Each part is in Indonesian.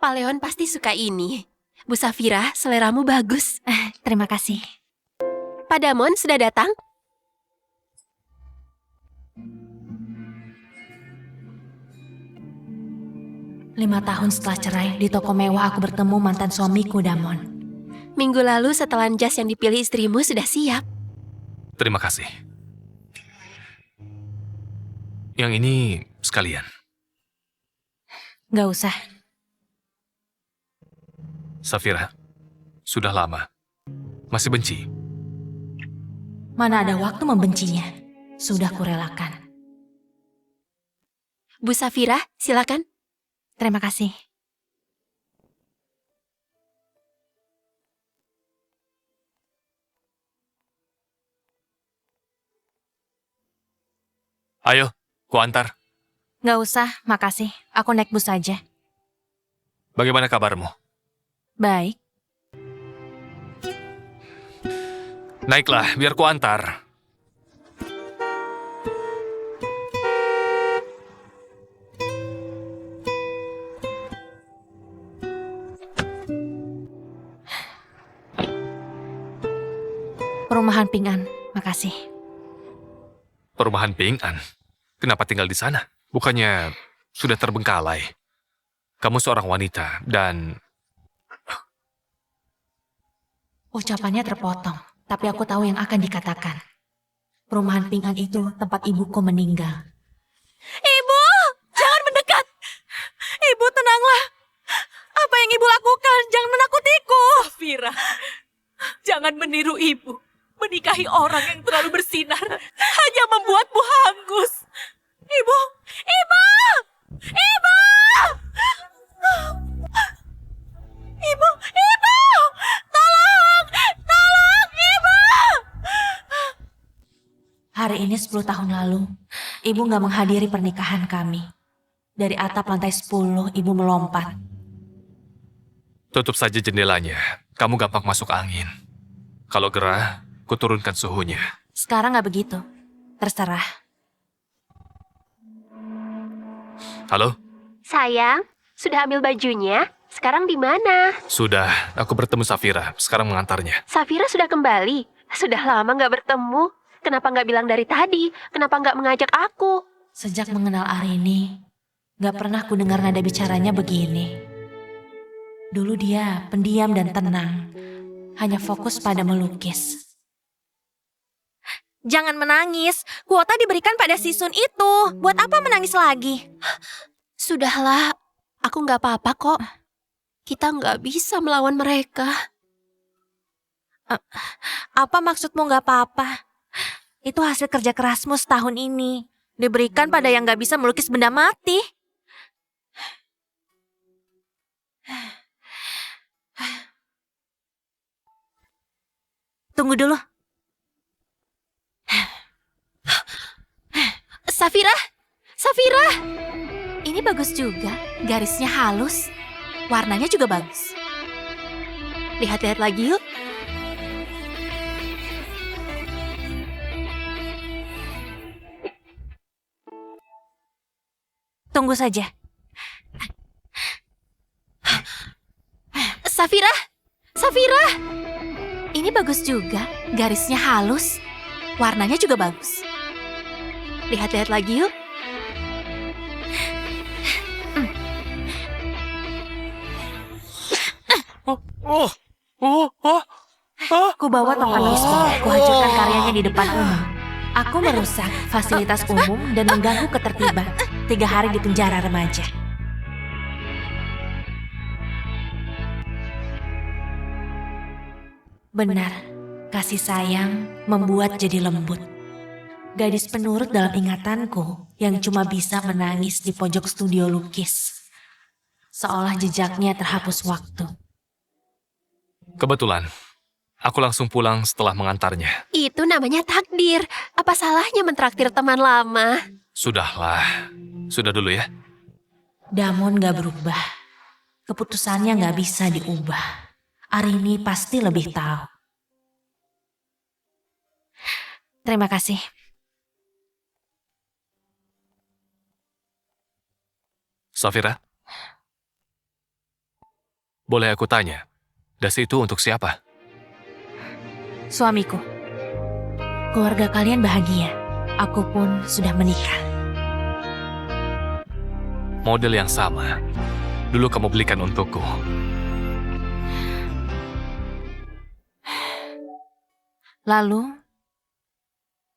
Pak Leon pasti suka ini. Bu Safira, seleramu bagus. Terima kasih. Pak Damon sudah datang? Lima tahun setelah cerai, di toko mewah aku bertemu mantan suamiku, Damon. Minggu lalu setelan jas yang dipilih istrimu sudah siap. Terima kasih. Yang ini sekalian. Gak usah. Safira, sudah lama. Masih benci? Mana ada waktu membencinya. Sudah kurelakan. Bu Safira, silakan. Terima kasih. Ayo, kuantar. Gak usah, makasih. Aku naik bus saja. Bagaimana kabarmu? Baik. Naiklah, biar kuantar. Perumahan Ping An, makasih. Perumahan Ping An. Kenapa tinggal di sana? Bukannya sudah terbengkalai. Kamu seorang wanita dan... Ucapannya terpotong, tapi aku tahu yang akan dikatakan. Perumahan Ping An itu tempat ibuku meninggal. Ibu! Jangan mendekat! Ibu, tenanglah! Apa yang ibu lakukan? Jangan menakutiku! Safira, jangan meniru ibu. Menikahi orang yang terlalu bersinar hanya membuatmu hangus. Ibu! Ibu! Ibu! Ibu! Ibu! Tolong! Tolong, Ibu! Hari ini 10 tahun lalu, ibu gak menghadiri pernikahan kami. Dari atap lantai 10, ibu melompat. Tutup saja jendelanya. Kamu gampang masuk angin. Kalau gerah, kuturunkan suhunya. Sekarang gak begitu. Terserah. Halo? Sayang, sudah ambil bajunya? Sekarang di mana? Sudah, aku bertemu Safira. Sekarang mengantarnya. Safira sudah kembali. Sudah lama nggak bertemu. Kenapa nggak bilang dari tadi? Kenapa nggak mengajak aku? Sejak mengenal Arini, gak pernah ku dengar nada bicaranya begini. Dulu dia pendiam dan tenang, hanya fokus pada melukis. Jangan menangis, kuota diberikan pada Sisun itu. Buat apa menangis lagi? Sudahlah, aku nggak apa-apa kok. Kita nggak bisa melawan mereka. Apa maksudmu gak apa-apa? Itu hasil kerja kerasmu setahun ini. Diberikan pada yang gak bisa melukis benda mati. Tunggu dulu. Safira! Safira! Ini bagus juga. Garisnya halus. Warnanya juga bagus. Lihat-lihat lagi yuk. Tunggu saja. Safira! Safira! Ini bagus juga. Garisnya halus. Warnanya juga bagus. Lihat-lihat lagi yuk. Ku bawa tongkat bisbol. Ku hancurkan karyanya di depan umum. Aku merusak fasilitas umum dan mengganggu ketertiban. 3 hari di penjara remaja. Benar, kasih sayang membuat jadi lembut. Gadis penurut dalam ingatanku yang cuma bisa menangis di pojok studio lukis. Seolah jejaknya terhapus waktu. Kebetulan, aku langsung pulang setelah mengantarnya. Itu namanya takdir. Apa salahnya mentraktir teman lama? Sudahlah, sudah dulu ya. Damon gak berubah. Keputusannya gak bisa diubah. Arini pasti lebih tahu. Terima kasih. Safira, Boleh aku tanya, dasi itu untuk siapa? Suamiku. Keluarga kalian bahagia. Aku pun sudah menikah. Model yang sama. Dulu kamu belikan untukku. Lalu,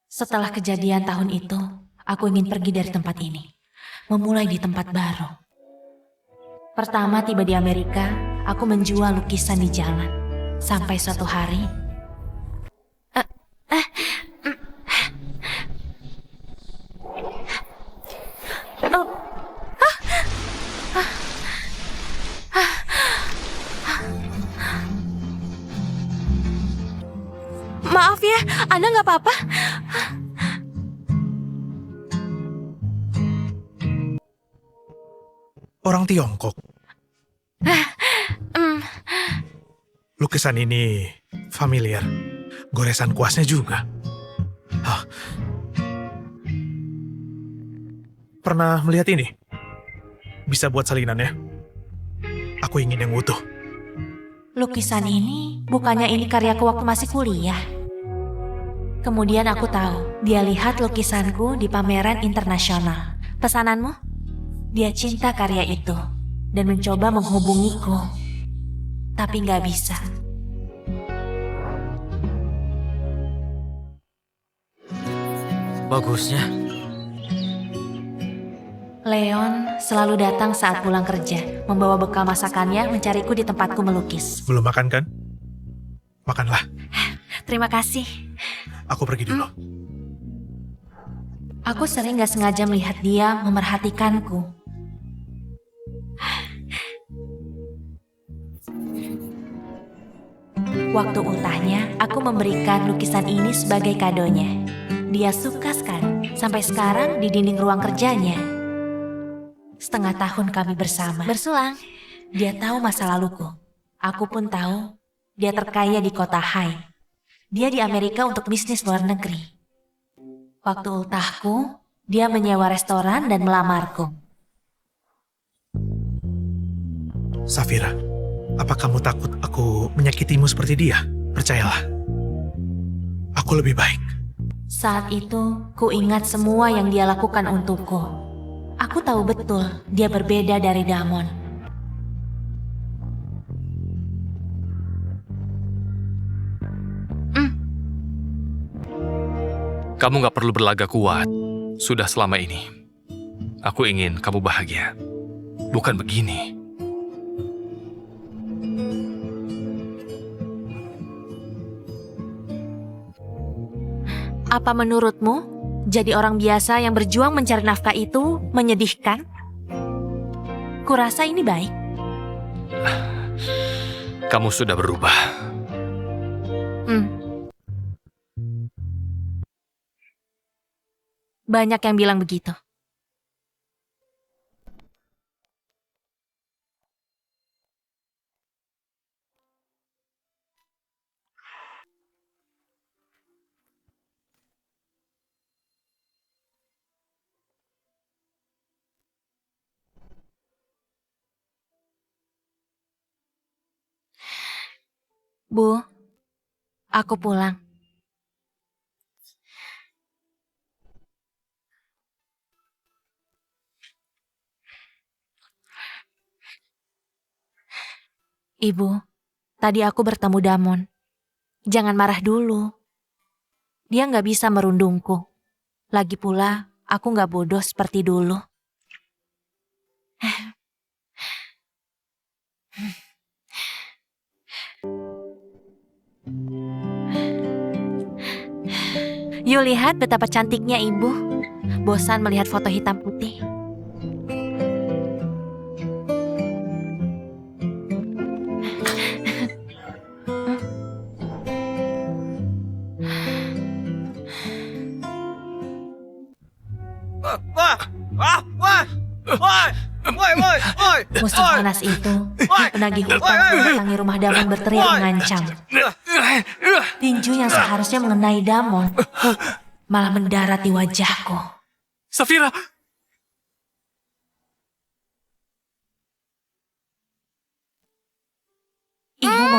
setelah kejadian tahun itu, aku ingin pergi dari tempat ini. Memulai di tempat baru. Pertama tiba di Amerika, aku menjual lukisan di jalan. Sampai suatu hari, maaf ya, Anda nggak apa-apa? Orang Tiongkok. Lukisan ini familiar. Goresan kuasnya juga. Hah. Pernah melihat ini? Bisa buat salinannya. Aku ingin yang utuh. Lukisan ini, bukannya ini karyaku waktu masih kuliah. Kemudian aku tahu, dia lihat lukisanku di pameran internasional. Pesananmu? Dia cinta karya itu dan mencoba menghubungiku. Tapi nggak bisa. Bagusnya. Leon selalu datang saat pulang kerja, membawa bekal masakannya mencariku di tempatku melukis. Belum makan kan? Makanlah. Terima kasih. Aku pergi dulu. Aku sering gak sengaja melihat dia memerhatikanku. Waktu ultahnya, aku memberikan lukisan ini sebagai kadonya. Dia suka sekali, sampai sekarang di dinding ruang kerjanya. Setengah tahun kami bersama. Bersulang. Dia tahu masa laluku. Aku pun tahu dia terkaya di kota Hai. Dia di Amerika untuk bisnis luar negeri. Waktu ultahku, dia menyewa restoran dan melamarku. Safira, apa kamu takut aku menyakitimu seperti dia? Percayalah. Aku lebih baik. Saat itu, ku ingat semua yang dia lakukan untukku. Aku tahu betul dia berbeda dari Damon. Kamu gak perlu berlagak kuat. Sudah selama ini. Aku ingin kamu bahagia. Bukan begini. Apa menurutmu, jadi orang biasa yang berjuang mencari nafkah itu menyedihkan? Kurasa ini baik. Kamu sudah berubah. Banyak yang bilang begitu. Bu, aku pulang. Ibu, tadi aku bertemu Damon. Jangan marah dulu. Dia nggak bisa merundungku. Lagi pula, aku nggak bodoh seperti dulu. Yuk lihat betapa cantiknya ibu. Bosan melihat foto hitam putih. Musuh panas itu, penagih hutang mendatangi rumah Damon berteriak mengancam. Tinju yang seharusnya mengenai Damon malah mendarat di wajahku. Safira!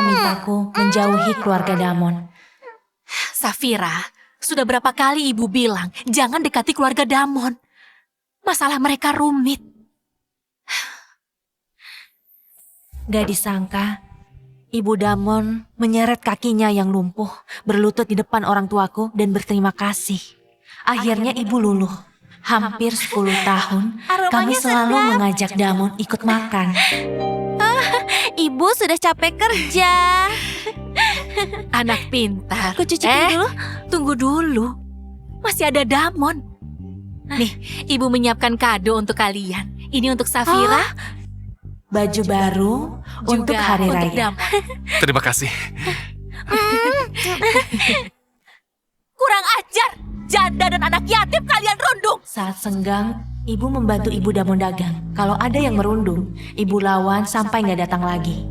memintaku menjauhi keluarga Damon. Safira, sudah berapa kali ibu bilang jangan dekati keluarga Damon. Masalah mereka rumit. Gak disangka, Ibu Damon menyeret kakinya yang lumpuh, berlutut di depan orang tuaku dan berterima kasih. Akhirnya ibu luluh. Hampir 10 tahun, kami selalu mengajak Damon ikut makan. Ibu sudah capek kerja. Anak pintar. Aku cuci dulu. Tunggu dulu. Masih ada Damon. Nih, ibu menyiapkan kado untuk kalian. Ini untuk Safira. Baju baru untuk juga hari untuk raya. Damon. Terima kasih. Kurang ajar. Janda dan anak yatim kalian rundung. Saat senggang, ibu membantu ibu Damon dagang. Kalau ada yang merundung, ibu lawan sampai nggak datang lagi.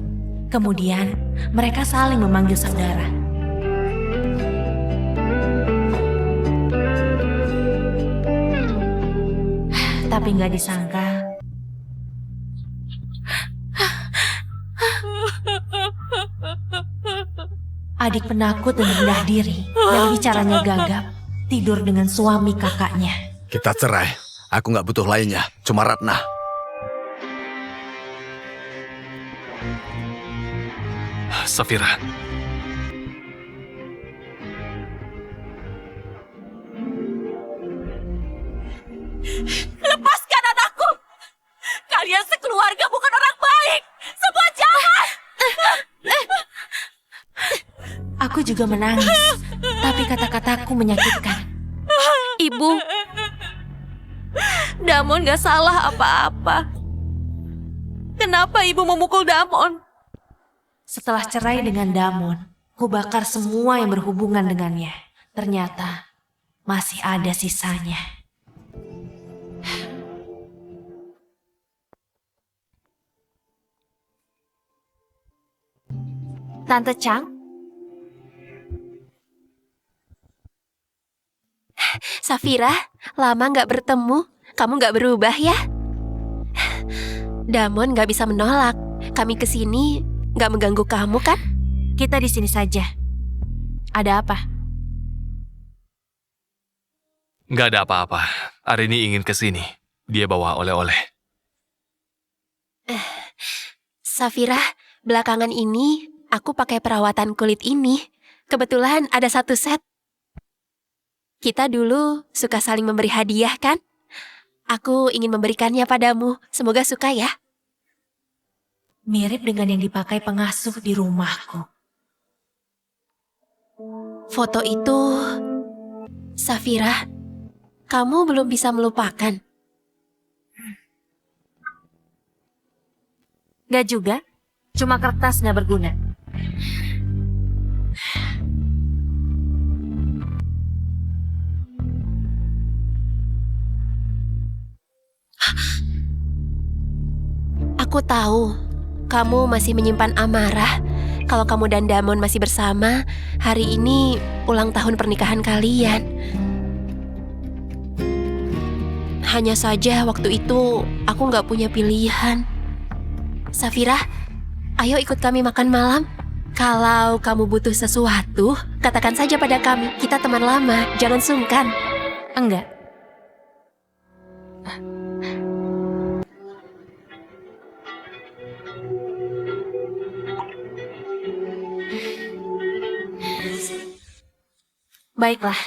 Kemudian, mereka saling memanggil saudara. Tapi nggak disangka, adik penakut dan rendah diri yang bicaranya gagap tidur dengan suami kakaknya. Kita cerai. Aku nggak butuh lainnya. Cuma Ratna. Safira, Lepaskan anakku. Kalian sekeluarga bukan orang baik. Semua jahat. Aku juga menangis, tapi kata-kataku menyakitkan. Ibu, Damon gak salah apa-apa. Kenapa ibu memukul Damon? Setelah cerai dengan Damon, ku bakar semua yang berhubungan dengannya. Ternyata masih ada sisanya. Tante Chang, Safira, lama nggak bertemu. Kamu nggak berubah ya? Damon nggak bisa menolak. Kami kesini nggak mengganggu kamu kan? Kita di sini saja. Ada apa? nggak ada apa-apa. Arini ingin ke sini. Dia bawa oleh-oleh. Safira, belakangan ini aku pakai perawatan kulit ini. Kebetulan ada satu set. Kita dulu suka saling memberi hadiah kan? Aku ingin memberikannya padamu. Semoga suka ya. Mirip dengan yang dipakai pengasuh di rumahku. Foto itu, Safira, kamu belum bisa melupakan. Gak juga, cuma kertas gak berguna. Aku tahu, kamu masih menyimpan amarah. Kalau kamu dan Damon masih bersama, hari ini ulang tahun pernikahan kalian. Hanya saja waktu itu aku nggak punya pilihan. Safira, ayo ikut kami makan malam. Kalau kamu butuh sesuatu, katakan saja pada kami. Kita teman lama, jangan sungkan. Enggak. Baiklah.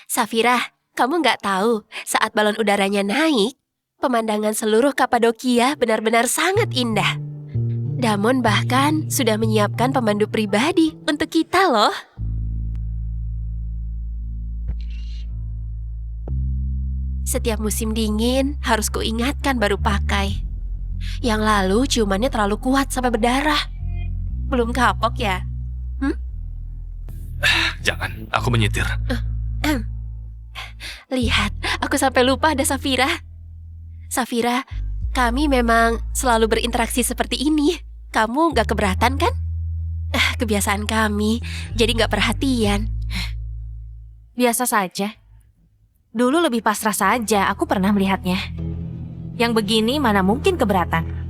Safira, kamu nggak tahu saat balon udaranya naik, pemandangan seluruh Kapadokia benar-benar sangat indah. Damon bahkan sudah menyiapkan pemandu pribadi untuk kita loh. Setiap musim dingin harus kuingatkan baru pakai. Yang lalu ciumannya terlalu kuat sampai berdarah. Belum kapok ya? Jangan, aku menyetir. Lihat, aku sampai lupa ada Safira. Safira, kami memang selalu berinteraksi seperti ini. Kamu gak keberatan kan? Kebiasaan kami, jadi gak perhatian. Biasa saja. Dulu lebih pasrah saja, aku pernah melihatnya. Yang begini mana mungkin keberatan.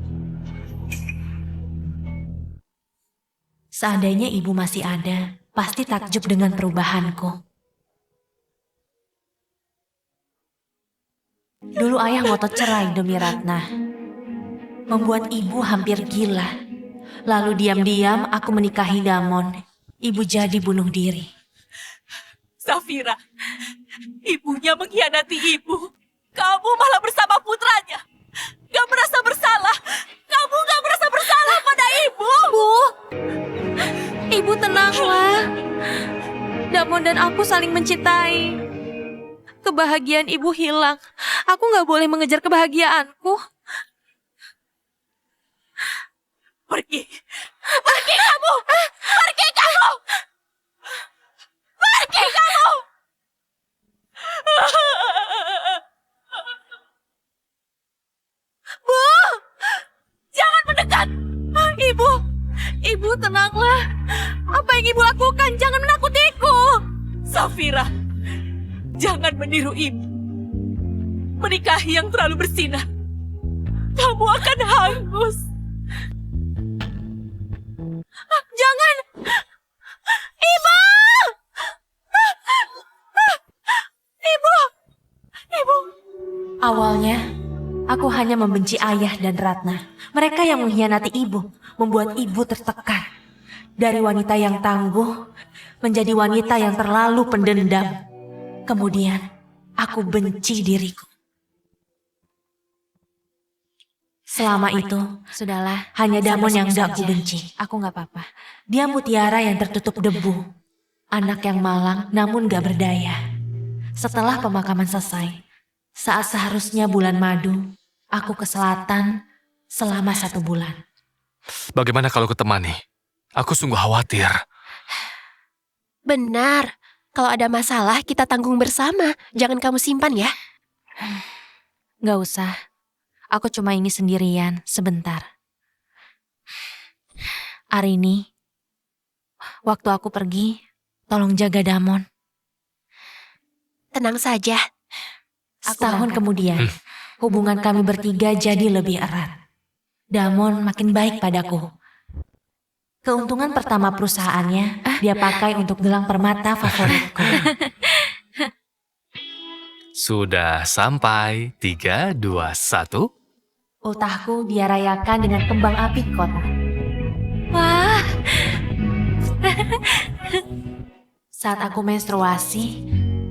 Seandainya ibu masih ada, pasti takjub dengan perubahanku. Dulu ayah ngotot cerai demi Ratna. Membuat ibu hampir gila. Lalu diam-diam aku menikahi Damon. Ibu jadi bunuh diri. Safira, ibunya mengkhianati ibu. Kamu malah bersama putranya. Gak merasa bersalah. Kamu gak merasa bersalah pada ibu. Ibu tenanglah. Damon dan aku saling mencintai. Kebahagiaan ibu hilang. Aku gak boleh mengejar kebahagiaanku. Pergi. Pergi kamu. Pergi kamu. Pergi kamu. Bu, jangan mendekat. Ibu tenanglah. Apa yang ibu lakukan? Jangan menakutiku. Safira, jangan meniru ibu. Menikahi yang terlalu bersinar. Kamu akan hangus. Jangan. Ibu! Ibu! Awalnya, aku hanya membenci ayah dan Ratna. Mereka yang mengkhianati ibu, membuat ibu tertekan. Dari wanita yang tangguh, menjadi wanita yang terlalu pendendam. Kemudian, aku benci diriku. Selama itu, sudahlah, hanya Damon yang gak aku benci. Aku gak apa-apa. Dia mutiara yang tertutup debu. Anak yang malang namun gak berdaya. Setelah pemakaman selesai, saat seharusnya bulan madu, aku ke selatan selama 1 bulan. Bagaimana kalau kutemani? Aku sungguh khawatir. Benar. Kalau ada masalah, kita tanggung bersama. Jangan kamu simpan ya. Gak usah. Aku cuma ini sendirian, sebentar. Arini, waktu aku pergi, tolong jaga Damon. Tenang saja. Setahun kemudian, hubungan kami bertiga jadi lebih erat. Damon makin baik padaku. Keuntungan pertama perusahaannya, dia pakai untuk gelang permata favoritku. Sudah sampai. 3, 2, 1. Ultahku dia rayakan dengan kembang api kota. Wah! Saat aku menstruasi,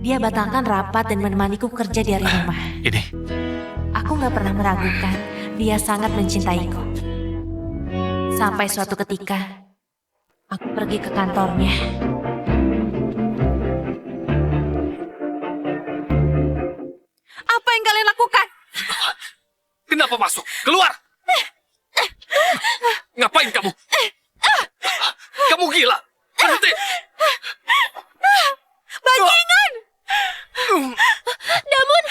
dia batalkan rapat dan menemaniku kerja dari rumah. Ini, Aku gak pernah meragukan, dia sangat mencintaiku. Sampai suatu ketika, aku pergi ke kantornya. Apa yang kalian lakukan? kenapa masuk? Keluar! Ngapain kamu? Kamu gila! Berhenti! Bajingan! Damon!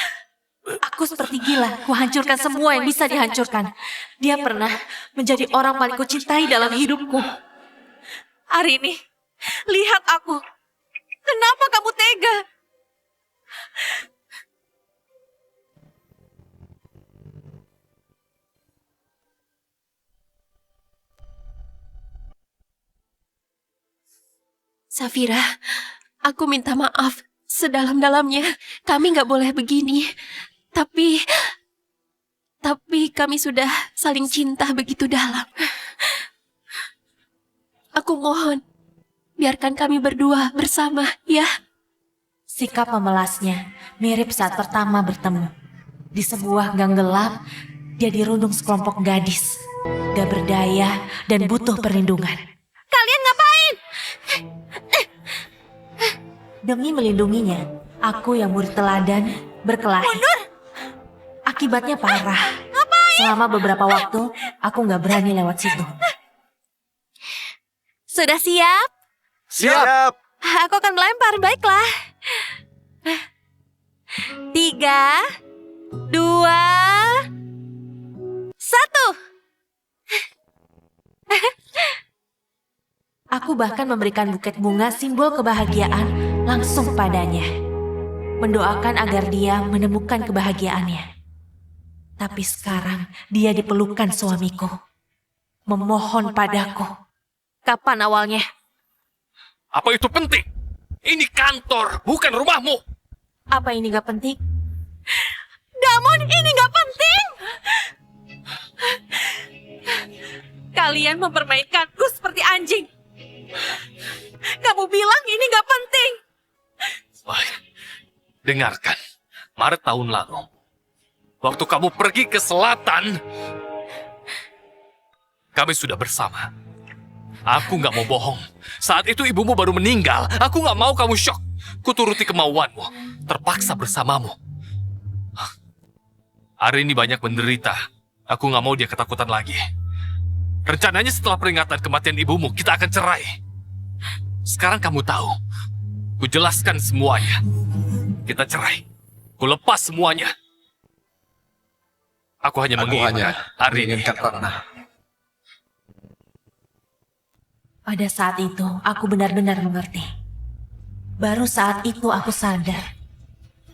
Aku seperti gila, kuhancurkan semua yang bisa dihancurkan. Dia pernah menjadi orang paling kucintai dalam hidupku. Arini, lihat aku. Kenapa kamu tega? Safira, aku minta maaf sedalam-dalamnya. Kami nggak boleh begini. Tapi kami sudah saling cinta begitu dalam. Aku mohon, biarkan kami berdua bersama, ya. Sikap memelasnya mirip saat pertama bertemu. Di sebuah gang gelap, dia dirundung sekelompok gadis. Gak berdaya dan butuh perlindungan. Kalian ngapain? Demi melindunginya, aku yang murid teladan berkelahi. Mundur! Akibatnya parah. Selama beberapa waktu, aku gak berani lewat situ. Sudah siap? Siap! Aku akan melempar, baiklah. 3, 2, 1. Aku bahkan memberikan buket bunga simbol kebahagiaan langsung padanya. Mendoakan agar dia menemukan kebahagiaannya. Tapi sekarang dia dipelukan suamiku. Memohon padaku. Kapan awalnya? Apa itu penting? Ini kantor, bukan rumahmu. Apa ini gak penting? Damon, ini gak penting! Kalian mempermainkanku seperti anjing. Kamu bilang ini gak penting. Baik, dengarkan. Maret tahun lalu, waktu kamu pergi ke selatan, kami sudah bersama. Aku nggak mau bohong. Saat itu ibumu baru meninggal. Aku nggak mau kamu syok. Kuturuti kemauanmu. Terpaksa bersamamu. Hari ini banyak menderita. Aku nggak mau dia ketakutan lagi. Rencananya setelah peringatan kematian ibumu, kita akan cerai. Sekarang kamu tahu. Kujelaskan semuanya. Kita cerai. Kulepas semuanya. Aku hanya menginginkan hari ini. Ratna. Pada saat itu, aku benar-benar mengerti. Baru saat itu aku sadar.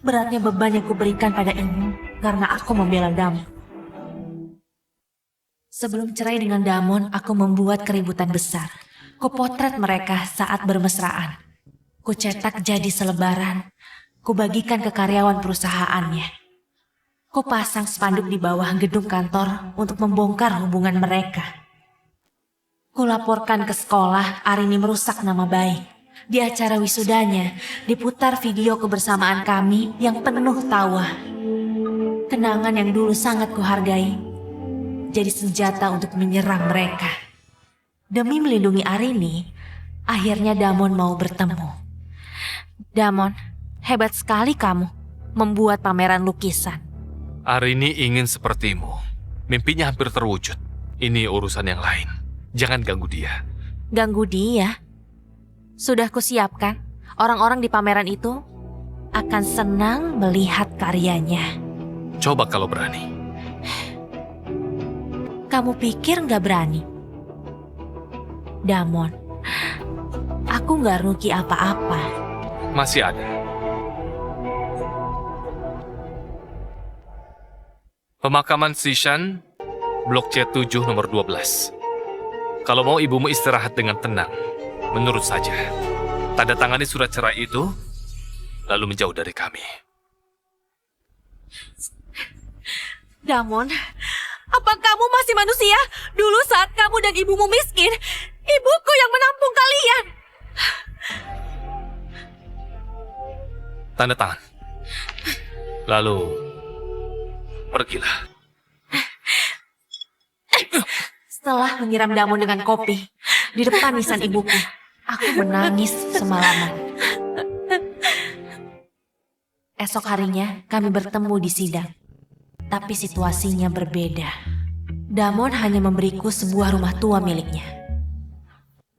Beratnya beban yang kuberikan pada ibu karena aku membela Damon. Sebelum cerai dengan Damon, aku membuat keributan besar. Kupotret mereka saat bermesraan. Kucetak jadi selebaran. Kubagikan ke karyawan perusahaannya. Kupasang spanduk di bawah gedung kantor untuk membongkar hubungan mereka. Kulaporkan ke sekolah, Arini merusak nama baik. Di acara wisudanya, diputar video kebersamaan kami yang penuh tawa. Kenangan yang dulu sangat kuhargai, jadi senjata untuk menyerang mereka. Demi melindungi Arini, akhirnya Damon mau bertemu. Damon, hebat sekali kamu membuat pameran lukisan. Arini ingin sepertimu. Mimpinya hampir terwujud. Ini urusan yang lain. Jangan ganggu dia. Ganggu dia? Sudah kusiapkan. Orang-orang di pameran itu akan senang melihat karyanya. Coba kalau berani. Kamu pikir gak berani? Damon, aku gak rugi apa-apa. Masih ada. Pemakaman Sishan, Blok C7 nomor 12. Kalau mau ibumu istirahat dengan tenang, menurut saja. Tanda tangani surat cerai itu, lalu menjauh dari kami. Damon, apa kamu masih manusia? Dulu saat kamu dan ibumu miskin, ibuku yang menampung kalian. Tanda tangan. Lalu, pergilah. Setelah menyiram Damon dengan kopi di depan nisan ibuku, aku menangis semalaman. Esok harinya kami bertemu di sidang, tapi situasinya berbeda. Damon hanya memberiku sebuah rumah tua miliknya.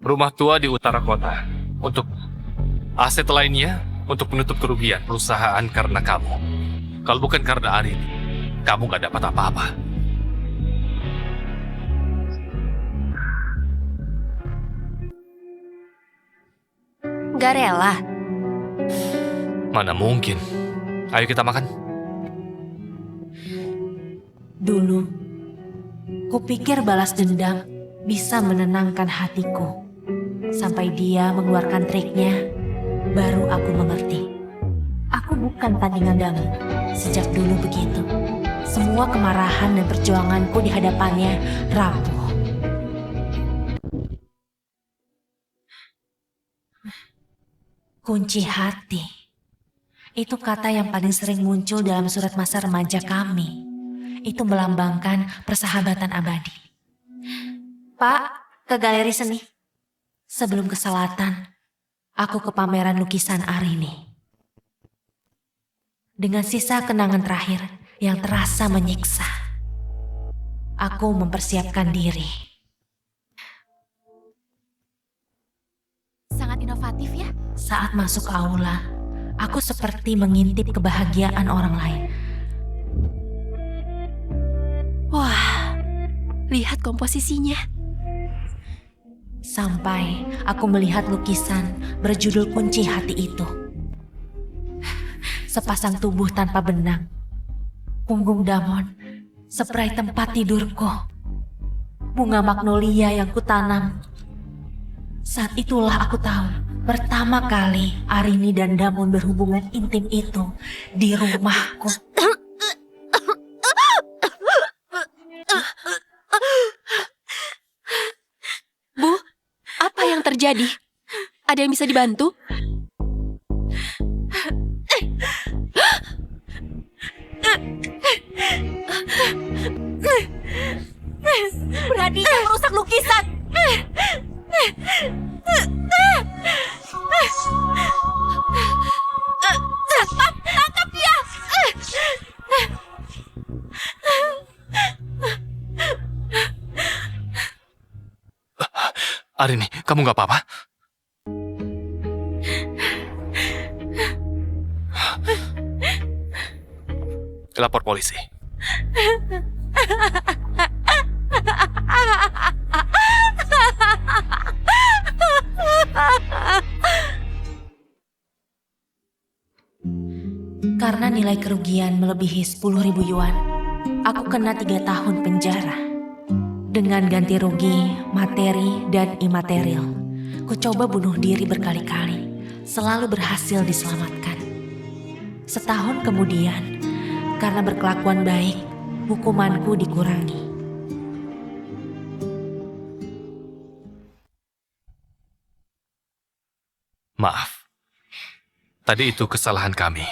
Rumah tua di utara kota. Untuk aset lainnya, untuk menutup kerugian perusahaan karena kamu. Kalau bukan karena Arini, kamu gak dapat apa-apa. Gak rela. Mana mungkin. Ayo kita makan. Dulu, kupikir balas dendam bisa menenangkan hatiku. Sampai dia mengeluarkan triknya, baru aku mengerti. Aku bukan tandingan Damon. Sejak dulu begitu. Semua kemarahan dan perjuanganku di hadapannya rapuh. Kunci hati. Itu kata yang paling sering muncul dalam surat masa remaja kami. Itu melambangkan persahabatan abadi. Pak, ke galeri seni. Sebelum ke selatan, aku ke pameran lukisan Arini. Dengan sisa kenangan terakhir yang terasa menyiksa, aku mempersiapkan diri. Sangat inovatif ya. Saat masuk ke aula, aku seperti mengintip kebahagiaan orang lain. Wah, lihat komposisinya. Sampai aku melihat lukisan berjudul kunci hati itu. Sepasang tubuh tanpa benang. Punggung Damon spray tempat tidurku, bunga magnolia yang kutanam. Saat itulah aku tahu pertama kali Arini dan Damon berhubungan intim itu di rumahku. Bu, apa yang terjadi? Ada yang bisa dibantu? Beraninya merusak lukisan. Cepat, tangkap dia. Arini, kamu nggak apa-apa? Lapor polisi. Karena nilai kerugian melebihi 10.000 yuan, aku kena 3 tahun penjara. Dengan ganti rugi, materi, dan imaterial, ku coba bunuh diri berkali-kali, selalu berhasil diselamatkan. Setahun kemudian, karena berkelakuan baik, hukumanku dikurangi. Maaf. Tadi itu kesalahan kami.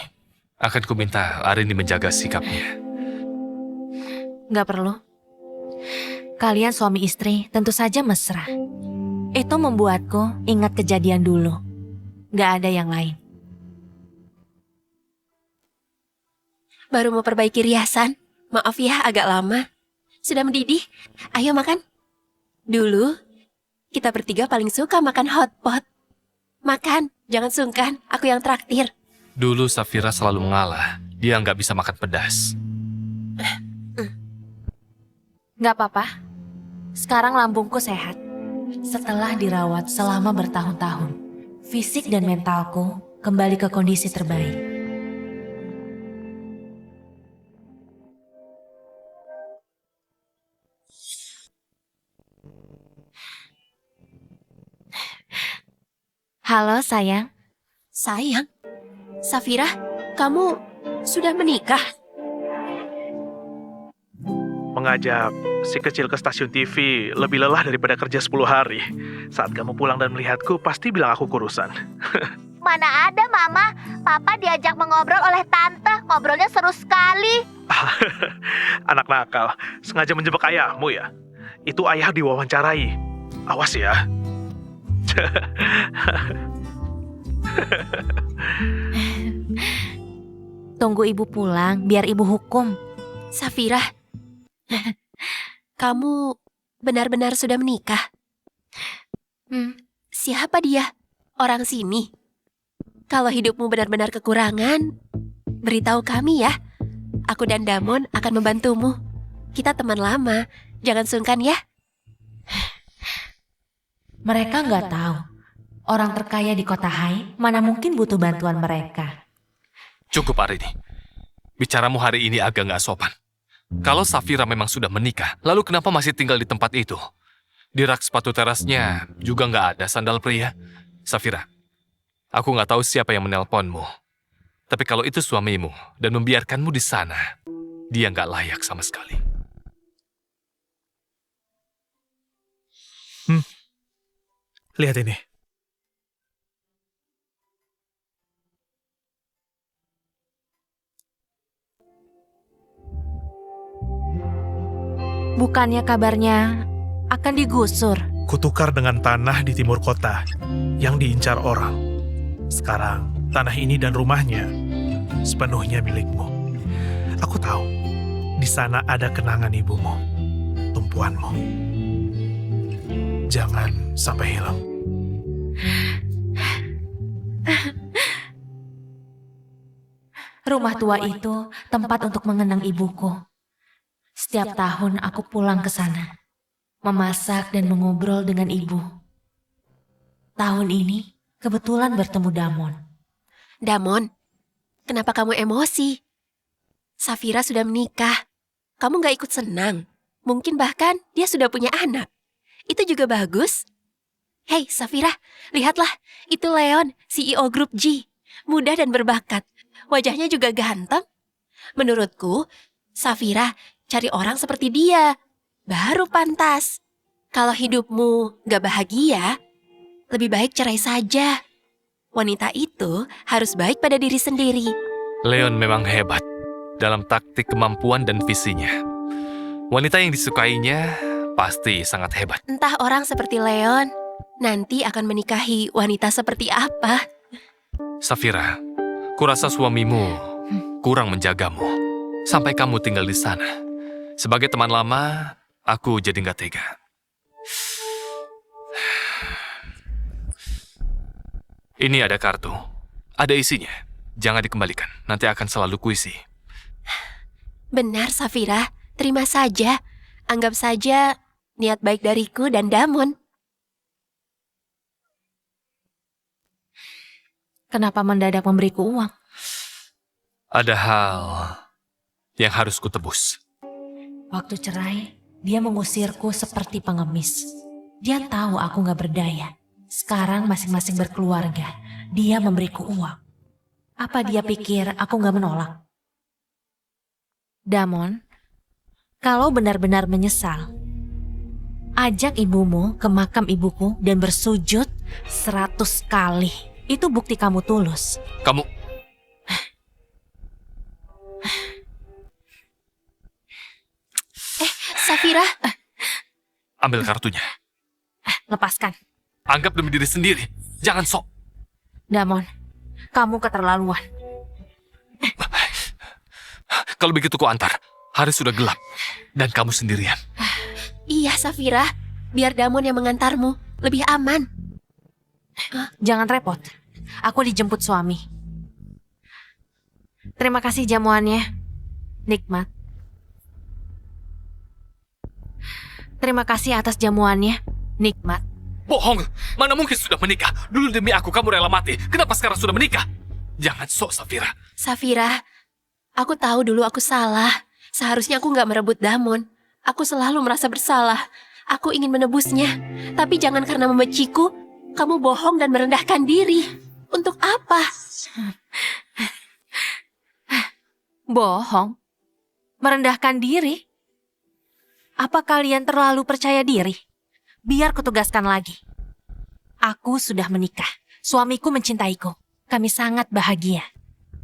Akan ku minta Arini menjaga sikapnya. Gak perlu. Kalian suami istri tentu saja mesra. Itu membuatku ingat kejadian dulu. Gak ada yang lain. Baru mau perbaiki riasan. Maaf ya, agak lama. Sudah mendidih. Ayo makan. Dulu, kita bertiga paling suka makan hotpot. Makan, jangan sungkan. Aku yang traktir. Dulu Safira selalu mengalah. Dia nggak bisa makan pedas. Gak apa-apa. Sekarang lambungku sehat. Setelah dirawat selama bertahun-tahun, fisik dan mentalku kembali ke kondisi terbaik. Halo sayang. Sayang, Safira, kamu sudah menikah? Mengajak si kecil ke stasiun TV lebih lelah daripada kerja 10 hari. Saat kamu pulang dan melihatku, pasti bilang aku kurusan. Mana ada, Mama. Papa diajak mengobrol oleh Tante. Ngobrolnya seru sekali. Anak nakal, sengaja menjebak ayahmu ya? Itu ayah diwawancarai. Awas ya. Tunggu ibu pulang, biar ibu hukum. Safira, kamu benar-benar sudah menikah? Siapa dia? Orang sini? Kalau hidupmu benar-benar kekurangan, beritahu kami ya. Aku dan Damon akan membantumu. Kita teman lama, jangan sungkan ya. Mereka nggak tahu. Orang terkaya di kota Hai mana mungkin butuh bantuan mereka. Cukup Arini. Bicaramu hari ini agak nggak sopan. Kalau Safira memang sudah menikah, lalu kenapa masih tinggal di tempat itu? Di rak sepatu terasnya juga nggak ada sandal pria. Safira, aku nggak tahu siapa yang menelponmu. Tapi kalau itu suamimu dan membiarkanmu di sana, dia nggak layak sama sekali. Lihat ini. Bukannya kabarnya akan digusur. Kutukar dengan tanah di timur kota yang diincar orang. Sekarang, tanah ini dan rumahnya sepenuhnya milikmu. Aku tahu, di sana ada kenangan ibumu, tumpuanmu. Jangan sampai hilang. Rumah tua itu tempat untuk mengenang ibuku. Setiap tahun aku pulang ke sana, memasak dan mengobrol dengan ibu. Tahun ini kebetulan bertemu Damon. Damon, kenapa kamu emosi? Safira sudah menikah. kamu gak ikut senang. Mungkin bahkan dia sudah punya anak. Itu juga bagus. Hei, Safira, lihatlah. Itu Leon, CEO grup G. Muda dan berbakat. Wajahnya juga ganteng. Menurutku, Safira cari orang seperti dia. Baru pantas. Kalau hidupmu gak bahagia, lebih baik cerai saja. Wanita itu harus baik pada diri sendiri. Leon memang hebat dalam taktik kemampuan dan visinya. Wanita yang disukainya pasti sangat hebat. Entah orang seperti Leon nanti akan menikahi wanita seperti apa. Safira, kurasa suamimu kurang menjagamu sampai kamu tinggal di sana. Sebagai teman lama, aku jadi nggak tega. Ini ada kartu. Ada isinya. Jangan dikembalikan. Nanti akan selalu kuisi. Benar, Safira. Terima saja. Anggap saja niat baik dariku dan Damon. Kenapa mendadak memberiku uang? Ada hal yang harus kutebus. Waktu cerai, dia mengusirku seperti pengemis. Dia tahu aku gak berdaya. Sekarang masing-masing berkeluarga. Dia memberiku uang. Apa dia pikir aku gak menolak? Damon, kalau benar-benar menyesal, ajak ibumu ke makam ibuku dan bersujud 100 kali. Itu bukti kamu tulus. Kamu... Safira, Ambil kartunya. Lepaskan. Anggap demi diri sendiri. Jangan sok. Damon, kamu keterlaluan. Kalau begitu ku antar. Hari sudah gelap. Dan kamu sendirian. iya Safira. Biar Damon yang mengantarmu. Lebih aman. Jangan repot. Aku dijemput suami. Terima kasih jamuannya. Nikmat. Terima kasih atas jamuannya. Nikmat. Bohong. Mana mungkin sudah menikah. Dulu demi aku kamu rela mati. Kenapa sekarang sudah menikah? Jangan sok, Safira. Safira, aku tahu dulu aku salah. Seharusnya aku gak merebut Damon. Aku selalu merasa bersalah. Aku ingin menebusnya. Tapi jangan karena membenciku, kamu bohong dan merendahkan diri. Untuk apa? Bohong? Merendahkan diri? Apa kalian terlalu percaya diri? Biar kutugaskan lagi. Aku sudah menikah. Suamiku mencintaiku. Kami sangat bahagia.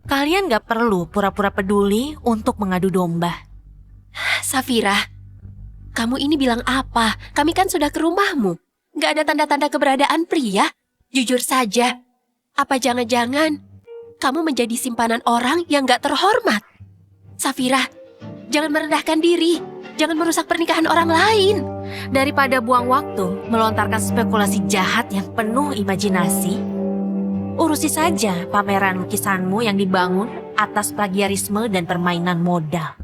Kalian gak perlu pura-pura peduli untuk mengadu domba. Safira, kamu ini bilang apa? Kami kan sudah ke rumahmu. Gak ada tanda-tanda keberadaan pria. Jujur saja, apa jangan-jangan kamu menjadi simpanan orang yang gak terhormat? Safira, jangan merendahkan diri. Jangan merusak pernikahan orang lain. Daripada buang waktu melontarkan spekulasi jahat yang penuh imajinasi, urusi saja pameran lukisanmu yang dibangun atas plagiarisme dan permainan modal.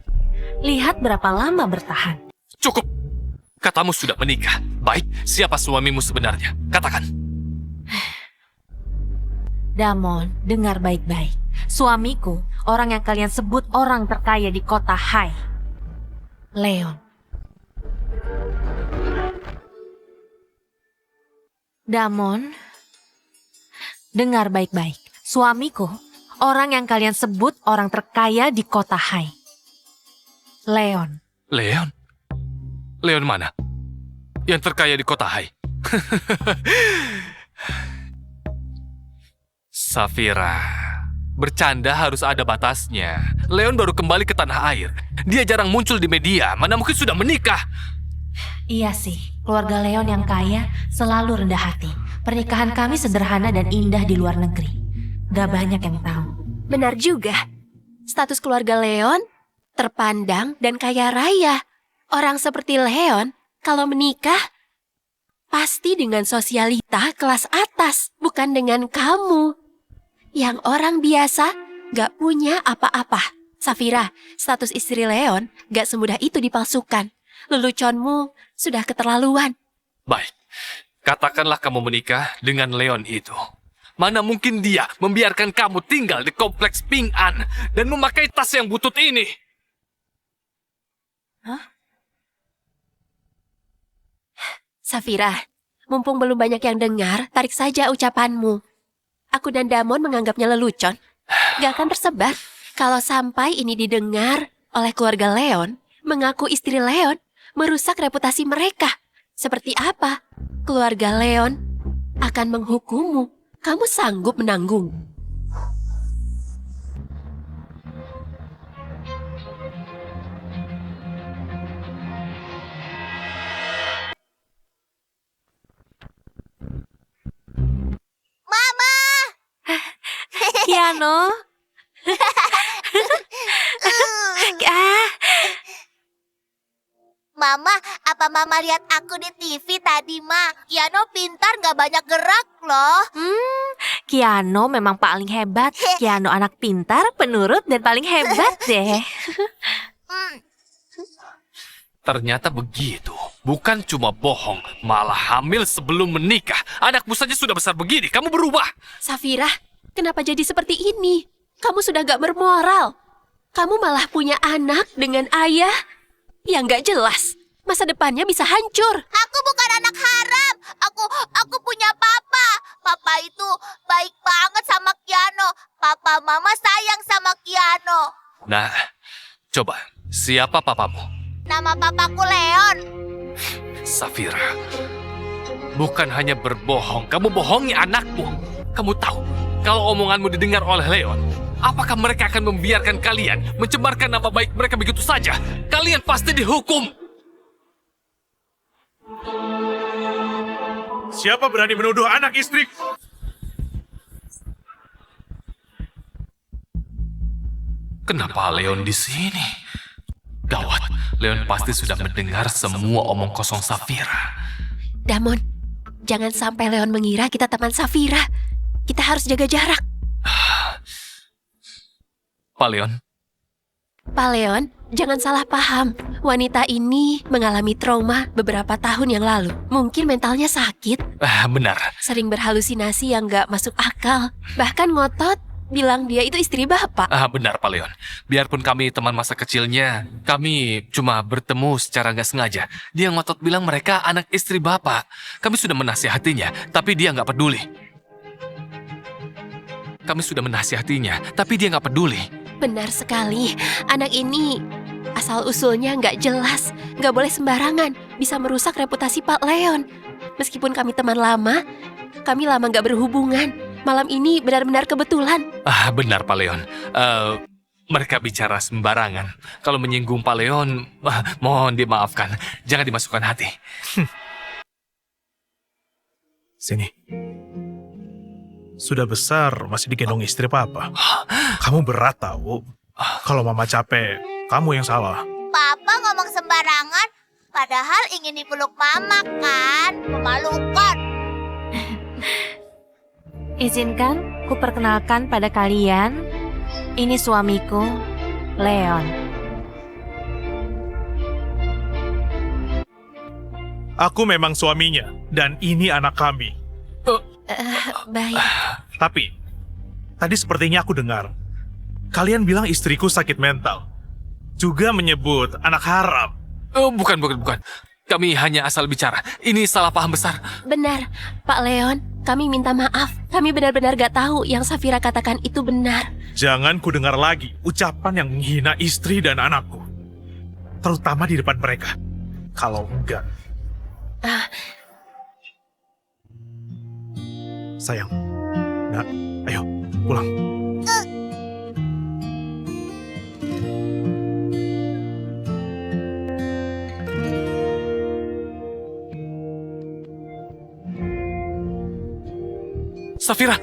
Lihat berapa lama bertahan. Cukup. Katamu sudah menikah. Baik, siapa suamimu sebenarnya? Katakan. Damon, dengar baik-baik. Suamiku, orang yang kalian sebut orang terkaya di kota High. Leon. Damon, dengar baik-baik. Suamiku, orang yang kalian sebut orang terkaya di kota High. Leon. Leon? Leon mana? Yang terkaya di kota Hai. Safira, bercanda harus ada batasnya. Leon baru kembali ke tanah air. Dia jarang muncul di media, mana mungkin sudah menikah. Iya sih, keluarga Leon yang kaya selalu rendah hati. Pernikahan kami sederhana dan indah di luar negeri. Gak banyak yang tahu. Benar juga. Status keluarga Leon terpandang dan kaya raya. Orang seperti Leon, kalau menikah, pasti dengan sosialita kelas atas, bukan dengan kamu. Yang orang biasa gak punya apa-apa. Safira, status istri Leon gak semudah itu dipalsukan. Leluconmu sudah keterlaluan. Baik, katakanlah kamu menikah dengan Leon itu. Mana mungkin dia membiarkan kamu tinggal di kompleks Ping An dan memakai tas yang butut ini? Safira, mumpung belum banyak yang dengar, tarik saja ucapanmu. Aku dan Damon menganggapnya lelucon. Gak akan tersebar. Kalau sampai ini didengar oleh keluarga Leon, mengaku istri Leon, merusak reputasi mereka. Seperti apa? Keluarga Leon akan menghukummu. Kamu sanggup menanggung? Kiano. Mama, apa Mama lihat aku di TV tadi, Ma? Kiano pintar gak banyak gerak loh. Kiano memang paling hebat. Kiano anak pintar, penurut, dan paling hebat deh. Ternyata begitu. Bukan cuma bohong, malah hamil sebelum menikah. Anakmu saja sudah besar begini, kamu berubah. Safira, kenapa jadi seperti ini? Kamu sudah gak bermoral. Kamu malah punya anak dengan ayah yang gak jelas. Masa depannya bisa hancur. Aku bukan anak haram. Aku punya papa. Papa itu baik banget sama Kiano. Papa Mama sayang sama Kiano. Nah, coba, siapa papamu? Nama papaku Leon. Safira, bukan hanya berbohong, kamu bohongi anakmu. Kamu tahu, kalau omonganmu didengar oleh Leon, apakah mereka akan membiarkan kalian mencemarkan nama baik mereka begitu saja? Kalian pasti dihukum. Siapa berani menuduh anak istriku? Kenapa Leon di sini? Gawat, Leon pasti sudah mendengar semua omong kosong Safira. Damon, jangan sampai Leon mengira kita teman Safira. Kita harus jaga jarak. Pak Leon, Pak Leon, jangan salah paham. Wanita ini mengalami trauma beberapa tahun yang lalu. Mungkin mentalnya sakit, benar. sering berhalusinasi yang gak masuk akal. Bahkan ngotot bilang dia itu istri bapak. Benar Pak Leon. Biarpun kami teman masa kecilnya, kami cuma bertemu secara nggak sengaja. Dia ngotot bilang mereka anak istri bapak. Kami sudah menasihatinya, tapi dia nggak peduli. Kami sudah menasihatinya, tapi dia nggak peduli. Benar sekali, anak ini asal-usulnya nggak jelas. Nggak boleh sembarangan, bisa merusak reputasi Pak Leon. Meskipun kami teman lama, kami lama nggak berhubungan. Malam ini benar-benar kebetulan. Benar Pak Leon. Mereka bicara sembarangan. Kalau menyinggung Pak Leon, mohon dimaafkan. Jangan dimasukkan hati. Sini. Sudah besar, masih digendong istri papa. Kamu berat tahu. Kalau mama capek, kamu yang salah. Papa ngomong sembarangan, padahal ingin dipeluk Mama kan? Memalukan. Izinkan ku perkenalkan pada kalian, ini suamiku, Leon. Aku memang suaminya, dan ini anak kami. Baik. Tapi, tadi sepertinya aku dengar, kalian bilang istriku sakit mental. Juga menyebut anak haram. Bukan. Kami hanya asal bicara. Ini salah paham besar. Benar, Pak Leon, kami minta maaf. Kami benar-benar gak tahu yang Safira katakan itu benar. Jangan ku dengar lagi ucapan yang menghina istri dan anakku. Terutama di depan mereka. Kalau enggak. Sayang, nak, ayo pulang. Safira!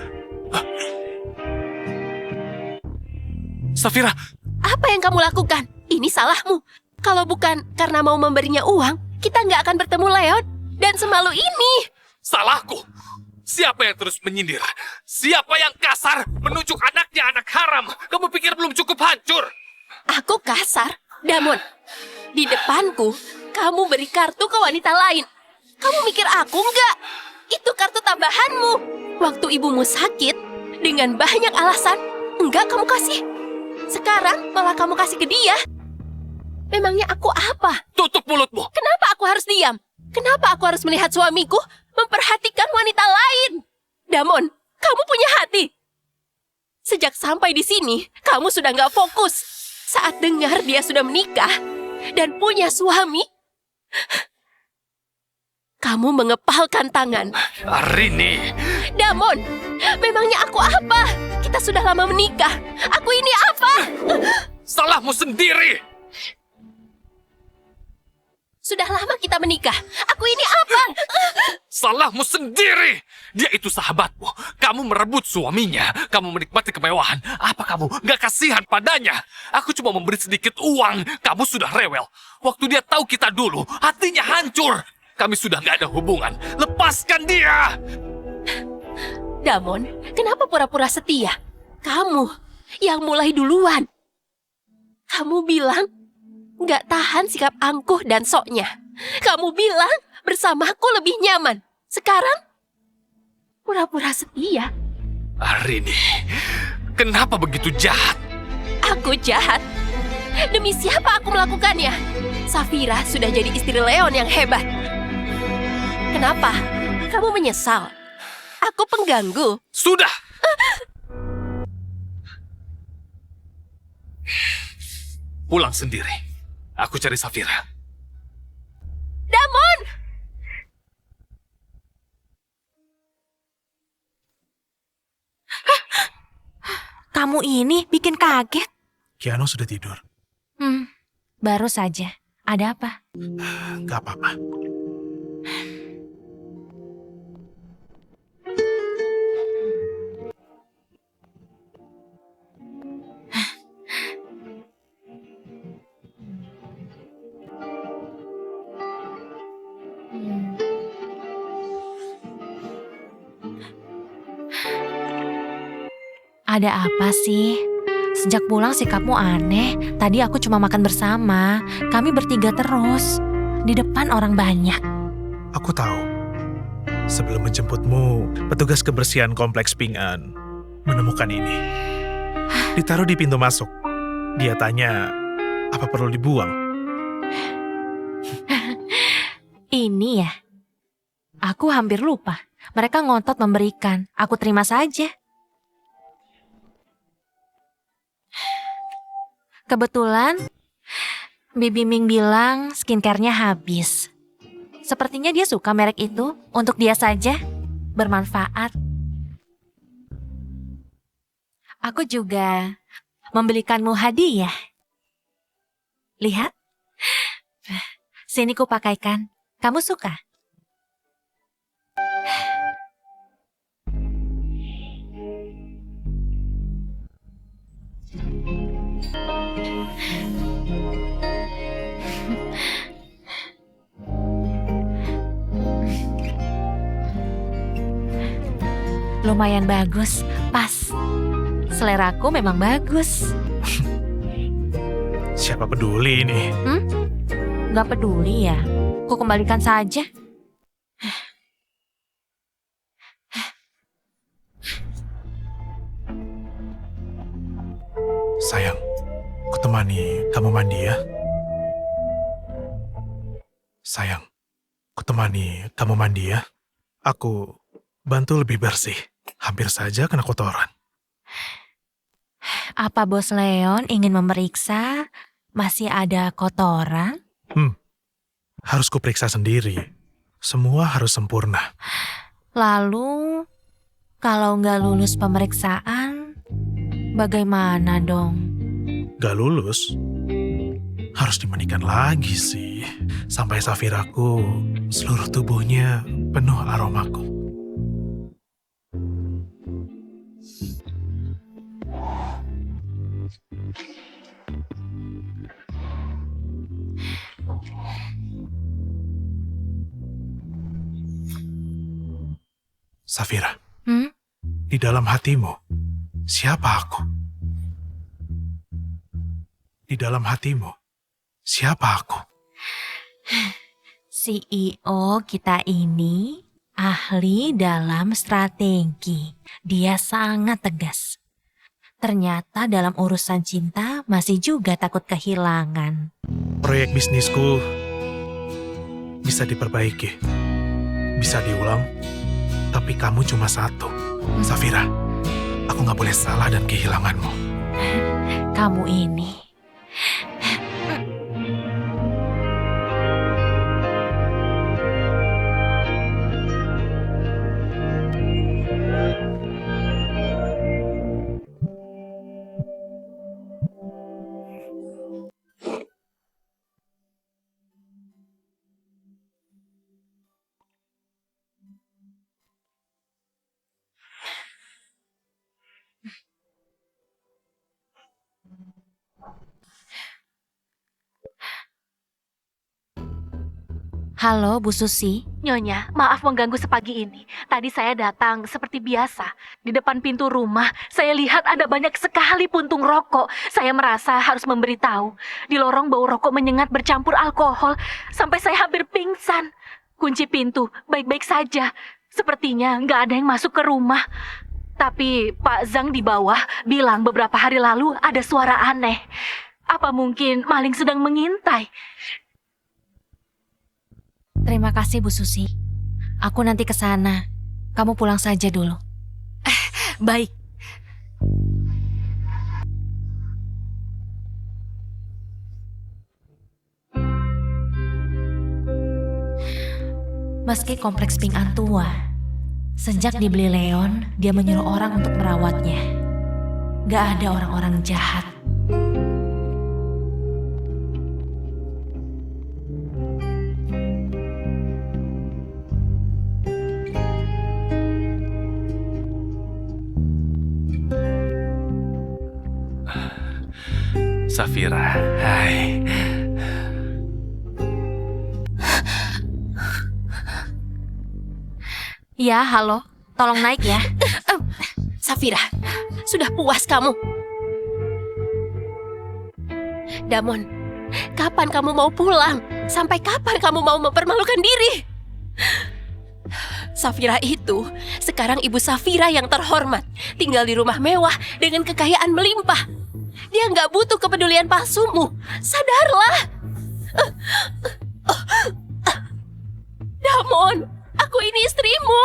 Safira! Apa yang kamu lakukan? Ini salahmu. Kalau bukan karena mau memberinya uang, kita nggak akan bertemu Leon. Dan semalu ini. Salahku! Siapa yang terus menyindir? Siapa yang kasar menunjuk anaknya anak haram? Kamu pikir belum cukup hancur? Aku kasar? Damon, di depanku, kamu beri kartu ke wanita lain. Kamu mikir aku nggak? Itu kartu tambahanmu. Waktu ibumu sakit, dengan banyak alasan, enggak kamu kasih. Sekarang malah kamu kasih ke dia. Memangnya aku apa? Tutup mulutmu! Kenapa aku harus diam? Kenapa aku harus melihat suamiku memperhatikan wanita lain? Damon, kamu punya hati. Sejak sampai di sini, kamu sudah nggak fokus. Saat dengar dia sudah menikah dan punya suami, kamu mengepalkan tangan. Arini! Damon, memangnya aku apa? Kita sudah lama menikah. Aku ini apa? Salahmu sendiri! Sudah lama kita menikah. Aku ini apa? Salahmu sendiri! Dia itu sahabatmu. Kamu merebut suaminya. Kamu menikmati kemewahan. Apa kamu gak kasihan padanya? Aku cuma memberi sedikit uang. Kamu sudah rewel. Waktu dia tahu kita dulu, hatinya hancur. Kami sudah gak ada hubungan. Lepaskan dia! Damon, kenapa pura-pura setia? Kamu yang mulai duluan. Kamu bilang nggak tahan sikap angkuh dan soknya. Kamu bilang bersamaku lebih nyaman. Sekarang pura-pura setia. Arini, kenapa begitu jahat? Aku jahat. Demi siapa aku melakukannya? Safira sudah jadi istri Leon yang hebat. Kenapa? Kamu menyesal? Aku pengganggu. Sudah! Pulang sendiri. Aku cari Safira. Damon! Kamu ini bikin kaget. Kiano sudah tidur. Baru saja. Ada apa? Gak apa-apa. Ada apa sih? Sejak pulang sikapmu aneh. Tadi aku cuma makan bersama. Kami bertiga terus. Di depan orang banyak. Aku tahu. Sebelum menjemputmu, petugas kebersihan kompleks Ping An menemukan ini. Ditaruh di pintu masuk. Dia tanya, apa perlu dibuang? Ini ya. Aku hampir lupa. Mereka ngotot memberikan. Aku terima saja. Kebetulan, Bibi Ming bilang skincare-nya habis. Sepertinya dia suka merek itu. Untuk dia saja, bermanfaat. Aku juga membelikanmu hadiah. Lihat. Sini ku pakaikan. Kamu suka? Lumayan bagus, pas. Seleraku memang bagus. Siapa peduli ini? Gak peduli ya, ku kembalikan saja. Sayang, ku temani kamu mandi ya. Sayang, ku temani kamu mandi ya. Aku bantu lebih bersih. Hampir saja kena kotoran. Apa Bos Leon ingin memeriksa masih ada kotoran? Harus kuperiksa sendiri. Semua harus sempurna. Lalu, kalau nggak lulus pemeriksaan, bagaimana dong? Gak lulus? Harus dimandikan lagi sih. Sampai Safiraku seluruh tubuhnya penuh aromaku. Safira, di dalam hatimu, siapa aku? Di dalam hatimu, siapa aku? CEO kita ini ahli dalam strategi. Dia sangat tegas. Ternyata dalam urusan cinta masih juga takut kehilangan. Proyek bisnisku bisa diperbaiki, bisa diulang, tapi kamu cuma satu. Safira, aku nggak boleh salah dan kehilanganmu. Kamu ini. Halo, Bu Susi. Nyonya, maaf mengganggu sepagi ini. Tadi saya datang seperti biasa. Di depan pintu rumah, saya lihat ada banyak sekali puntung rokok. Saya merasa harus memberitahu. Di lorong bau rokok menyengat bercampur alkohol, sampai saya hampir pingsan. Kunci pintu, baik-baik saja. Sepertinya nggak ada yang masuk ke rumah. Tapi Pak Zhang di bawah bilang beberapa hari lalu ada suara aneh. Apa mungkin maling sedang mengintai? Terima kasih, Bu Susi. Aku nanti ke sana. Kamu pulang saja dulu. Baik. Meski kompleks Ping An tua, sejak dibeli Leon, dia menyuruh orang untuk merawatnya. Gak ada orang-orang jahat. Safira, hai. Ya, halo. Tolong naik ya. Safira, sudah puas kamu? Damon, kapan kamu mau pulang? Sampai kapan kamu mau mempermalukan diri? Safira itu sekarang Ibu Safira yang terhormat, tinggal di rumah mewah dengan kekayaan melimpah. Dia nggak butuh kepedulian palsumu. Sadarlah. Damon, aku ini istrimu.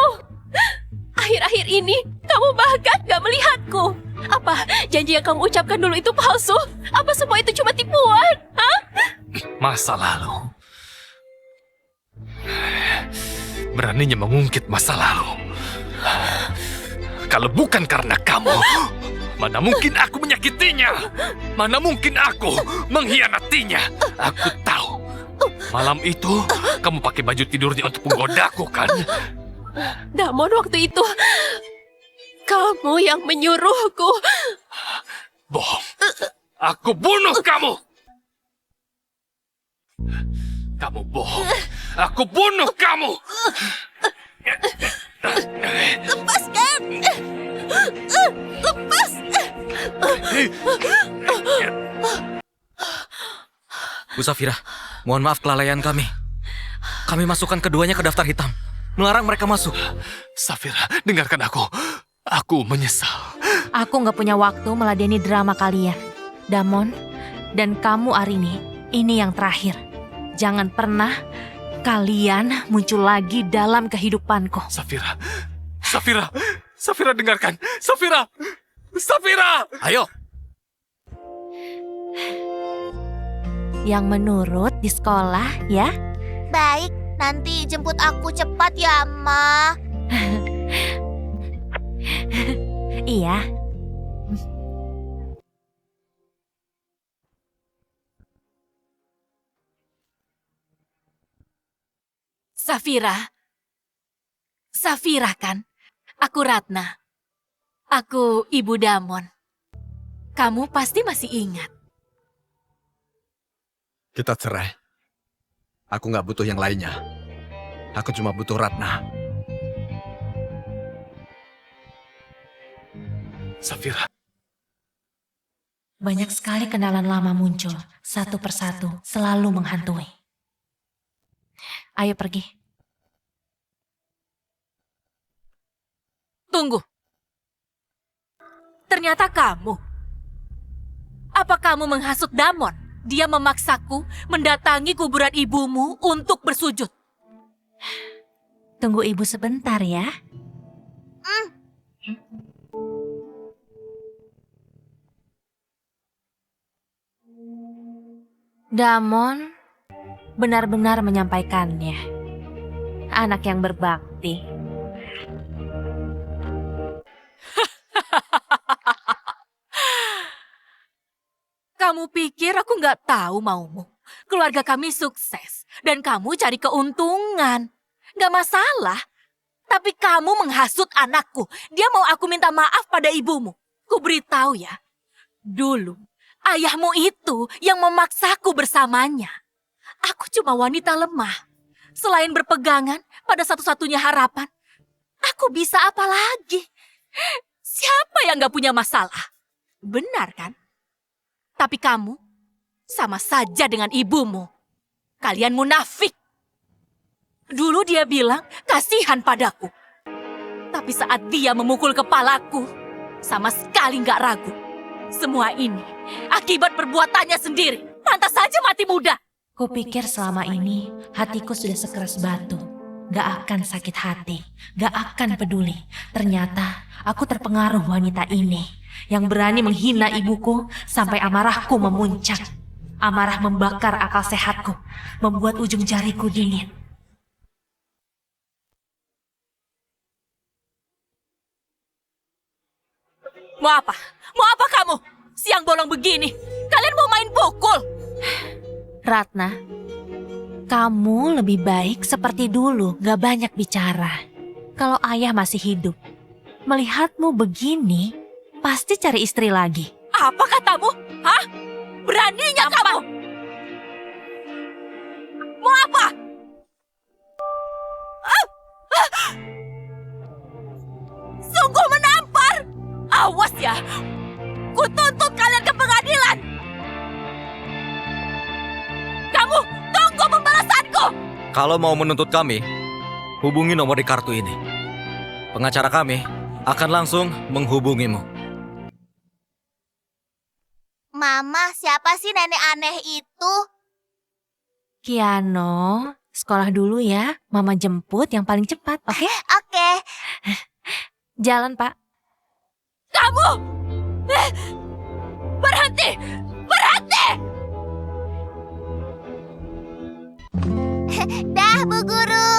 Akhir-akhir ini kamu bahkan gak melihatku. Apa janji yang kamu ucapkan dulu itu palsu? Apa semua itu cuma tipuan? Hah? Masa lalu. Beraninya mengungkit masa lalu. Kalau bukan karena kamu, mana mungkin aku menyakitinya? Mana mungkin aku mengkhianatinya? Aku tahu. Malam itu kamu pakai baju tidurnya untuk menggodaku, kan? Damon, waktu itu kamu yang menyuruhku. Bohong. Aku bunuh kamu. Kamu bohong. Aku bunuh kamu. Lepaskan! Lepas! Bu Safira, mohon maaf kelalaian kami. Kami masukkan keduanya ke daftar hitam. Melarang mereka masuk. Safira, dengarkan aku. Aku menyesal. Aku nggak punya waktu meladeni drama kalian. Damon, dan kamu Arini, ini yang terakhir. Jangan pernah kalian muncul lagi dalam kehidupanku. Safira. Safira. Safira, dengarkan. Safira. Safira. Ayo. Yang menurut di sekolah ya. Baik, nanti jemput aku cepat ya, Ma. Iya. Safira. Safira kan? Aku Ratna. Aku Ibu Damon. Kamu pasti masih ingat. Kita cerai. Aku nggak butuh yang lainnya. Aku cuma butuh Ratna. Safira. Banyak sekali kenalan lama muncul, satu persatu, selalu menghantui. Ayo pergi. Tunggu. Ternyata kamu. Apa kamu menghasut Damon? Dia memaksaku mendatangi kuburan ibumu untuk bersujud. Tunggu ibu sebentar ya. Damon benar-benar menyampaikannya. Anak yang berbakti. Kamu pikir aku nggak tahu maumu? Keluarga kami sukses dan kamu cari keuntungan. Nggak masalah. Tapi kamu menghasut anakku. Dia mau aku minta maaf pada ibumu. Ku beritahu ya. Dulu, ayahmu itu yang memaksaku bersamanya. Aku cuma wanita lemah. Selain berpegangan pada satu-satunya harapan, aku bisa apa lagi? Siapa yang nggak punya masalah? Benar kan? Tapi kamu sama saja dengan ibumu. Kalian munafik. Dulu dia bilang kasihan padaku. Tapi saat dia memukul kepalaku, sama sekali nggak ragu. Semua ini akibat perbuatannya sendiri. Pantas saja mati muda. Kupikir selama ini hatiku sudah sekeras batu. Gak akan sakit hati, gak akan peduli. Ternyata aku terpengaruh wanita ini yang berani menghina ibuku sampai amarahku memuncak. Amarah membakar akal sehatku, membuat ujung jariku dingin. Mau apa? Mau apa kamu? Siang bolong begini. Kalian mau main pukul? Ratna, kamu lebih baik seperti dulu, gak banyak bicara. Kalau ayah masih hidup, melihatmu begini, pasti cari istri lagi. Apa katamu? Hah? Beraninya kamu? Mau apa? Sungguh menampar! Awas ya! Kutuntut kalian ke pengadilan! Kamu tunggu pembalasanku! Kalau mau menuntut kami, hubungi nomor di kartu ini. Pengacara kami akan langsung menghubungimu. Mama, siapa sih nenek aneh itu? Kiano, sekolah dulu ya. Mama jemput yang paling cepat, oke? Oke. Jalan, Pak. Kamu! Berhenti! Berhenti! Dah, Bu Guru.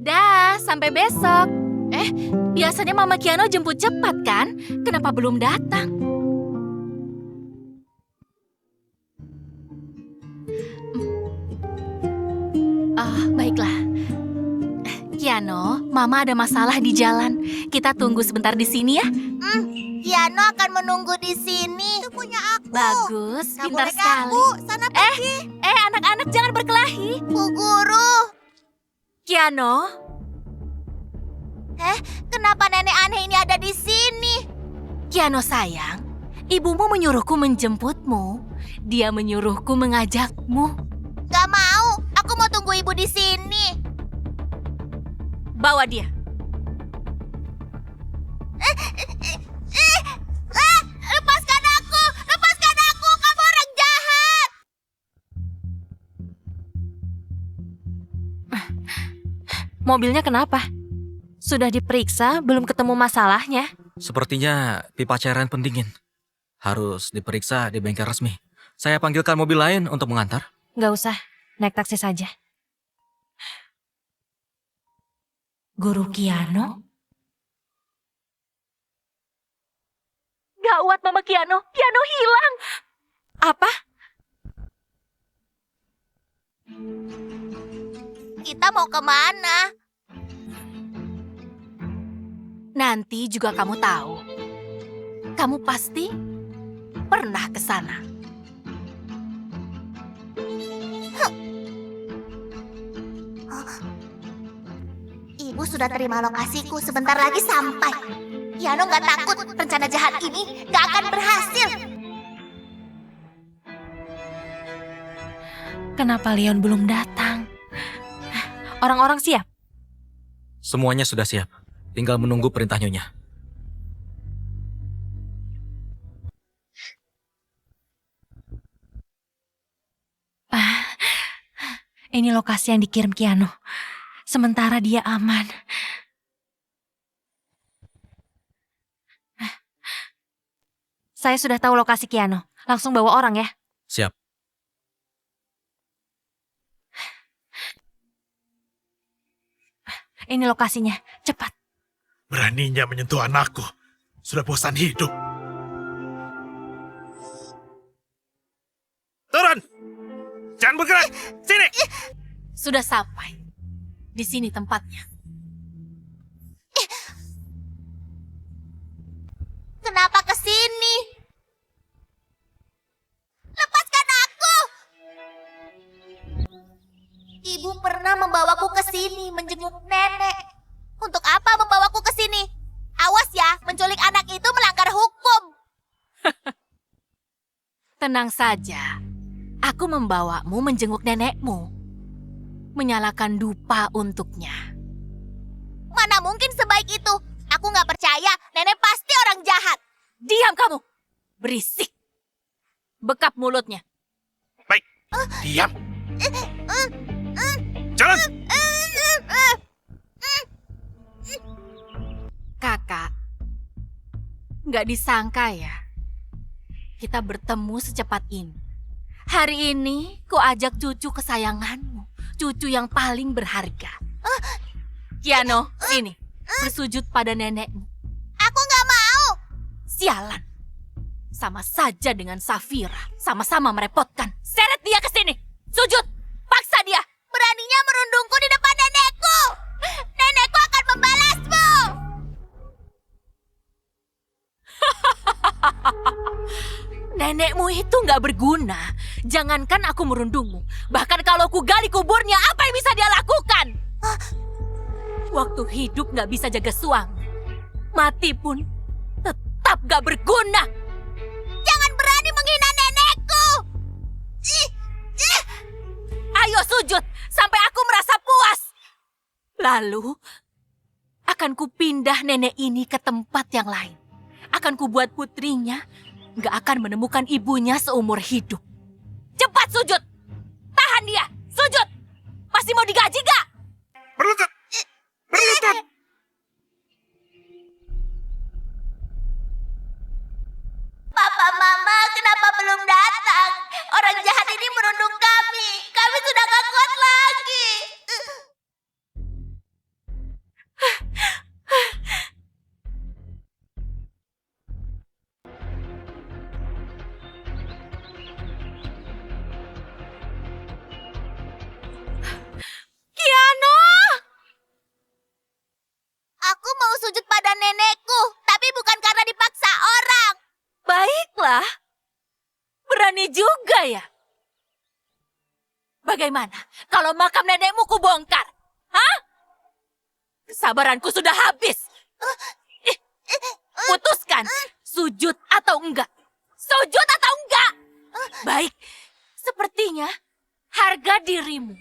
Dah, sampai besok. Biasanya Mama Kiano jemput cepat kan? Kenapa belum datang? Baiklah. Kiano, Mama ada masalah di jalan. Kita tunggu sebentar di sini ya. Kiano akan menunggu di sini. Itu punya aku. Bagus, Nggak pintar boleh sekali. ganggu. Sana pergi. Anak-anak jangan berkelahi. Bu Guru. Kiano, Kenapa nenek aneh ini ada di sini? Kiano sayang, ibumu menyuruhku menjemputmu. Dia menyuruhku mengajakmu. Gak mau. Aku mau tunggu ibu di sini. Bawa dia. Lepaskan aku. Lepaskan aku. Kamu orang jahat. Mobilnya kenapa? Sudah diperiksa, belum ketemu masalahnya. Sepertinya pipa cairan pendingin. Harus diperiksa di bengkel resmi. Saya panggilkan mobil lain untuk mengantar. Gak usah, naik taksi saja. Guru Kiano? Gawat Mama Kiano, Kiano hilang. Apa? Kita mau kemana? Nanti juga kamu tahu. Kamu pasti pernah ke sana. Ibu sudah terima lokasiku. Sebentar lagi sampai. Kiano gak takut. Rencana jahat ini gak akan berhasil. Kenapa Leon belum datang? Orang-orang siap? Semuanya sudah siap. Tinggal menunggu perintah Nyonya. Ini lokasi yang dikirim Kiano. Sementara dia aman. Saya sudah tahu lokasi Kiano. Langsung bawa orang ya. Siap. Ini lokasinya. Cepat. Beraninya menyentuh anakku. Sudah bosan hidup. Turun! Jangan bergerak! Sini! Sudah sampai. Di sini tempatnya. Kenapa ke sini? Lepaskan aku! Ibu pernah membawaku ke sini menjenguk nenek. Untuk apa membawaku ke sini? Awas ya, menculik anak itu melanggar hukum. Tenang saja. Aku membawamu menjenguk nenekmu. Menyalakan dupa untuknya. Mana mungkin sebaik itu? Aku nggak percaya, nenek pasti orang jahat. Diam kamu! Berisik! Bekap mulutnya. Baik, diam. Jalan! Kakak, nggak disangka ya, kita bertemu secepat ini. Hari ini ku ajak cucu kesayanganmu, cucu yang paling berharga. Kiano, sini, bersujud pada nenekmu. Aku nggak mau. Sialan, sama saja dengan Safira, sama-sama merepotkan. Seret dia ke sini, sujud, paksa dia. Beraninya merundungku di depan nenekku. Nenekku akan membalasmu. Nenekmu itu nggak berguna. Jangankan aku merundungmu. Bahkan kalau ku gali kuburnya, apa yang bisa dia lakukan? Waktu hidup nggak bisa jaga suami. Mati pun tetap nggak berguna. Jangan berani menghina nenekku. Ayo sujud sampai aku merasa puas. Lalu akan ku pindah nenek ini ke tempat yang lain. Akan ku buat putrinya nggak akan menemukan ibunya seumur hidup. Cepat sujud! Tahan dia! Sujud! Masih mau digaji gak? Berlutut! Berlutut! Papa, Mama, kenapa belum datang? Orang jahat ini merundung kami. Kami sudah gak kuat lagi. Kiano! Aku mau sujud pada nenekku, tapi bukan karena dipaksa orang. Baiklah. Berani juga ya? Bagaimana kalau makam nenekmu kubongkar? Hah? Kesabaranku sudah habis. Putuskan, sujud atau enggak? Sujud atau enggak? Baik, sepertinya harga dirimu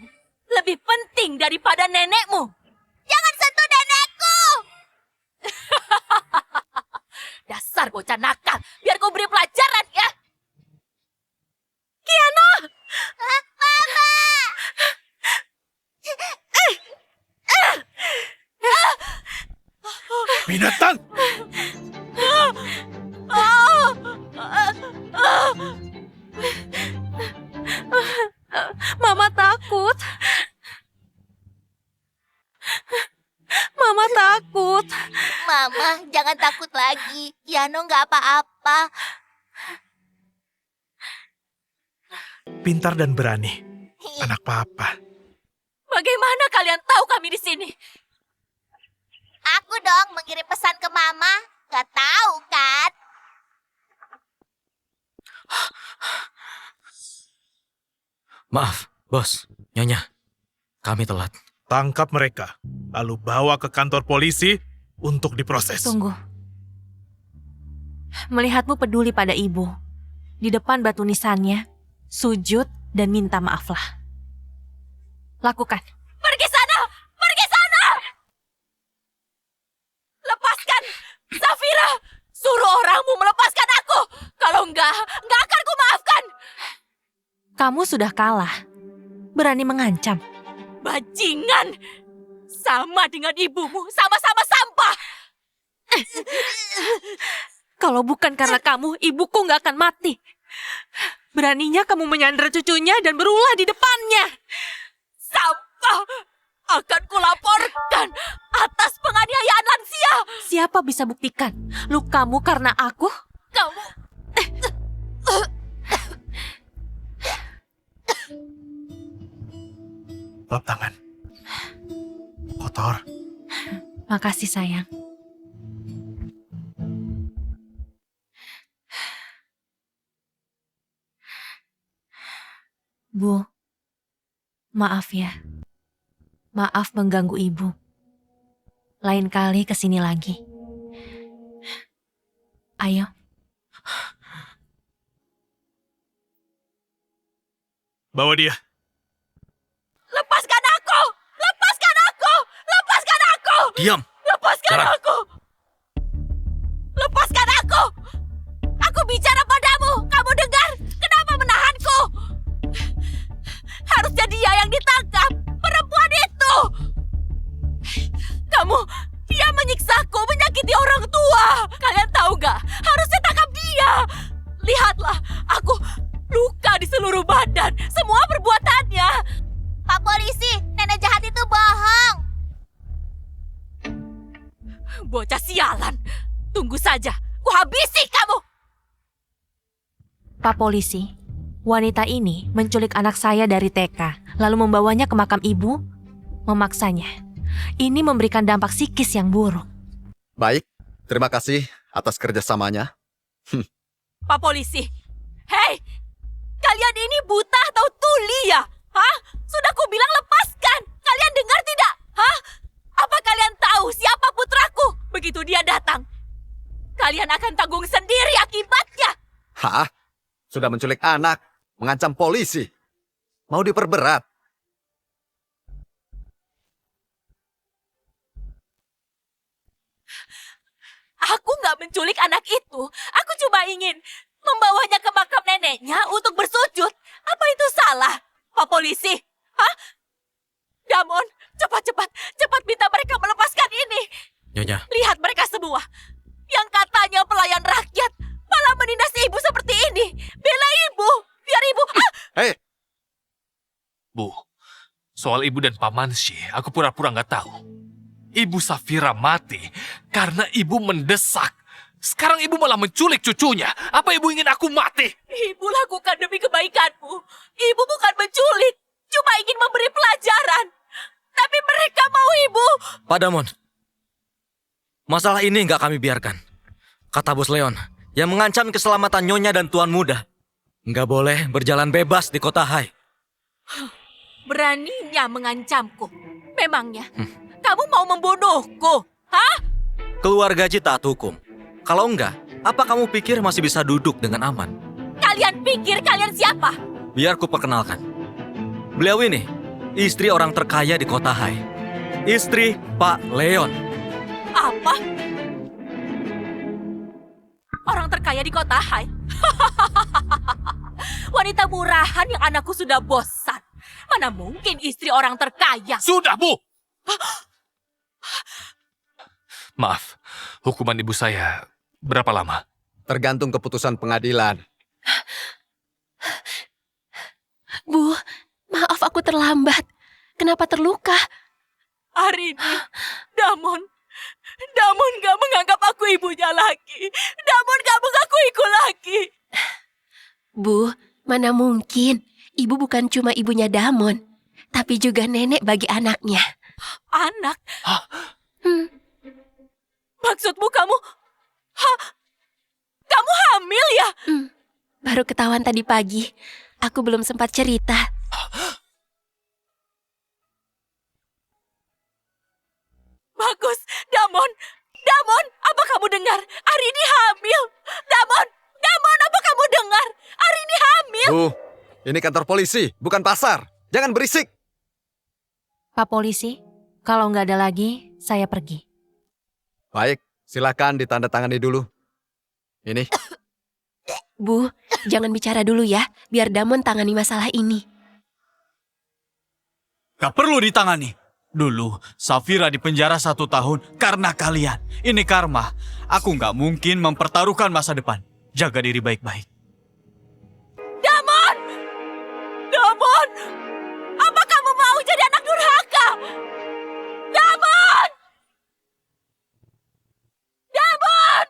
lebih penting daripada nenekmu. Jangan sentuh nenekku. Dasar bocah nakal, biar ku beri pelajaran ya. Kiano! Mama. Binatang! Mama takut. Mama takut. Mama, jangan takut lagi. Yano nggak apa-apa. Pintar dan berani. Anak papa. Bagaimana kalian tahu kami di sini? Aku dong mengirim pesan ke Mama. Gak tahu kan? Maaf, bos, nyonya. Kami telat. Tangkap mereka, lalu bawa ke kantor polisi untuk diproses. Tunggu. Melihatmu peduli pada ibu. Di depan batu nisannya, sujud dan minta maaflah. Lakukan. Pergi sana! Pergi sana! Lepaskan! Safira! Suruh orangmu melepaskan aku! Kalau enggak akan ku maafkan! Kamu sudah kalah. Berani mengancam. Bajingan! Sama dengan ibumu, sama-sama sampah! Kalau bukan karena kamu, ibuku nggak akan mati. Beraninya kamu menyandera cucunya dan berulah di depannya. Sampah! Akan kulaporkan atas penganiayaan lansia! Siapa bisa buktikan? Lukamu karena aku? Kamu... Lap tangan. Kotor. Makasih sayang. Bu, maaf ya. Maaf mengganggu ibu. Lain kali kesini lagi. Ayo. Bawa dia. Lepaskan aku! Lepaskan aku! Lepaskan aku! Diam! Lepaskan Sekarang. aku! Lepaskan aku! Aku bicara padamu! Kamu dengar? Kenapa menahanku? Harusnya dia yang ditangkap! Perempuan itu! Dia menyiksaku, menyakiti orang tua! Kalian tahu gak? Harusnya tangkap dia! Lihatlah, aku luka di seluruh badan. Semua perbuatannya. Pak polisi, nenek jahat itu bohong. Bocah sialan. Tunggu saja, ku habisi kamu. Pak polisi, wanita ini menculik anak saya dari TK, lalu membawanya ke makam ibu, memaksanya. Ini memberikan dampak psikis yang buruk. Baik, terima kasih atas kerjasamanya. Pak polisi, hei, kalian ini buta atau tuli ya? Hah? Sudah ku bilang lepaskan. Kalian dengar tidak? Hah? Apa kalian tahu siapa putraku? Begitu dia datang, kalian akan tanggung sendiri akibatnya. Hah? Sudah menculik anak, mengancam polisi. Mau diperberat? Aku nggak menculik anak itu. Aku cuma ingin membawanya ke makam neneknya untuk bersujud. Apa itu salah, Pak polisi? Hah? Damon, cepat minta mereka melepaskan ini. Nyonya, Lihat mereka semua. Yang katanya pelayan rakyat malah menindas ibu seperti ini. Bela ibu, biar ibu... Ah! Hei, Bu, soal ibu dan paman Shi, aku pura-pura nggak tahu. Ibu Safira mati karena ibu mendesak. Sekarang ibu malah menculik cucunya. Apa ibu ingin aku mati? Ibu lakukan demi kebaikanmu. Ibu bukan menculik, cuma ingin memberi pelajaran. Tapi mereka mau ibu. Pak Damon, masalah ini nggak kami biarkan. Kata Bos Leon, yang mengancam keselamatan Nyonya dan Tuan Muda. Nggak boleh berjalan bebas di kota Hai. Beraninya mengancamku. Memangnya, kamu mau membunuhku? Hah? Keluar gaji taat hukum. Kalau enggak, apa kamu pikir masih bisa duduk dengan aman? Kalian pikir kalian siapa? Biar ku perkenalkan. Beliau ini, istri orang terkaya di kota Hai. Istri Pak Leon. Apa? Orang terkaya di kota Hai? Wanita murahan yang anakku sudah bosan. Mana mungkin istri orang terkaya? Sudah, Bu! Maaf, hukuman ibu saya berapa lama? tergantung keputusan pengadilan. Bu, maaf aku terlambat. Kenapa terluka? Arini, Damon gak menganggap aku ibunya lagi. Damon gak mengakuiku lagi. Bu, mana mungkin. Ibu bukan cuma ibunya Damon, tapi juga nenek bagi anaknya. Anak? Hmm, Maksudmu kamu... Kamu hamil ya? baru ketahuan tadi pagi. Aku belum sempat cerita. Bagus, Damon, apa kamu dengar? Arini hamil. Damon, apa kamu dengar? Arini hamil. Ini kantor polisi, bukan pasar. Jangan berisik. Pak polisi, kalau nggak ada lagi, saya pergi. Baik, silakan ditandatangani dulu. Ini, Bu, jangan bicara dulu ya, biar Damon tangani masalah ini. Gak perlu ditangani. Dulu, Safira dipenjara 1 tahun karena kalian. Ini karma. Aku gak mungkin mempertaruhkan masa depan. Jaga diri baik-baik. Damon! Damon! Apa kamu mau jadi anak durhaka? Damon! Damon!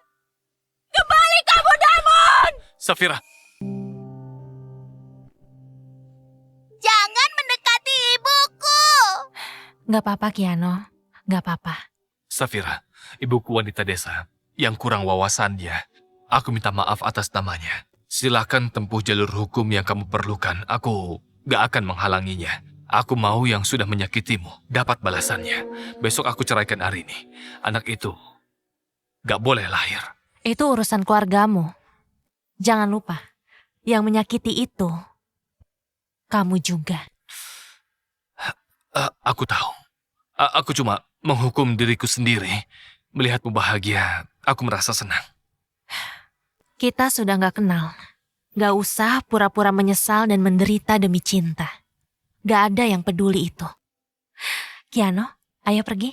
Kembali kamu, Damon! Safira, Jangan mendekati ibuku. Gak apa-apa, Kiano. Gak apa-apa. Safira, ibuku wanita desa yang kurang wawasannya. Aku minta maaf atas namanya. Silakan tempuh jalur hukum yang kamu perlukan. Aku gak akan menghalanginya. Aku mau yang sudah menyakitimu dapat balasannya. Besok aku ceraikan Arini. Anak itu gak boleh lahir. Itu urusan keluargamu. Jangan lupa, yang menyakiti itu kamu juga. Aku tahu. Aku cuma menghukum diriku sendiri. Melihatmu bahagia, aku merasa senang. Kita sudah gak kenal. Gak usah pura-pura menyesal dan menderita demi cinta. Gak ada yang peduli itu. Kiano, ayo pergi.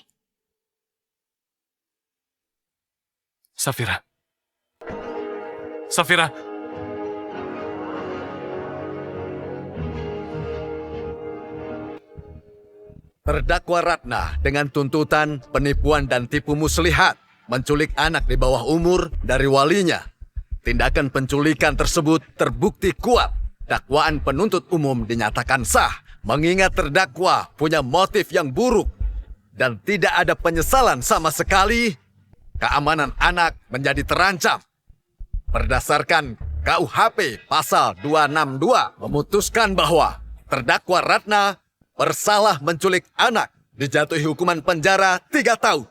Safira. Safira. Terdakwa Ratna dengan tuntutan penipuan dan tipu muslihat, menculik anak di bawah umur dari walinya. Tindakan penculikan tersebut terbukti kuat. Dakwaan penuntut umum dinyatakan sah, mengingat terdakwa punya motif yang buruk dan tidak ada penyesalan sama sekali. Keamanan anak menjadi terancam. Berdasarkan KUHP pasal 262 memutuskan bahwa terdakwa Ratna bersalah menculik anak, dijatuhi hukuman penjara 3 tahun.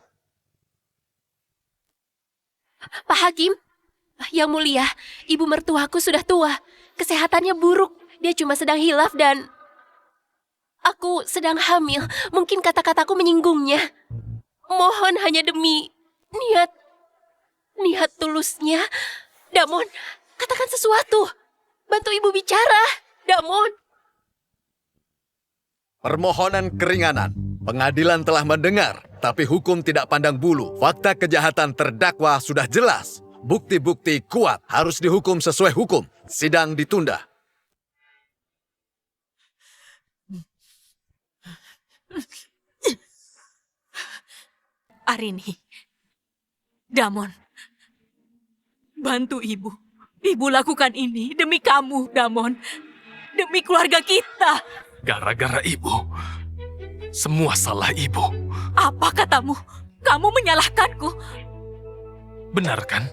Pak Hakim, Yang Mulia, ibu mertuaku sudah tua. Kesehatannya buruk. Dia cuma sedang hilaf dan aku sedang hamil. Mungkin kata-kataku menyinggungnya. Mohon hanya demi niat tulusnya. Damon, katakan sesuatu. Bantu ibu bicara, Damon. Permohonan keringanan. Pengadilan telah mendengar, tapi hukum tidak pandang bulu. Fakta kejahatan terdakwa sudah jelas. Bukti-bukti kuat, harus dihukum sesuai hukum. Sidang ditunda. Arini, Damon, bantu ibu. Ibu lakukan ini demi kamu, Damon. Demi keluarga kita. Gara-gara ibu. Semua salah ibu. Apa katamu? Kamu menyalahkanku. Benar kan?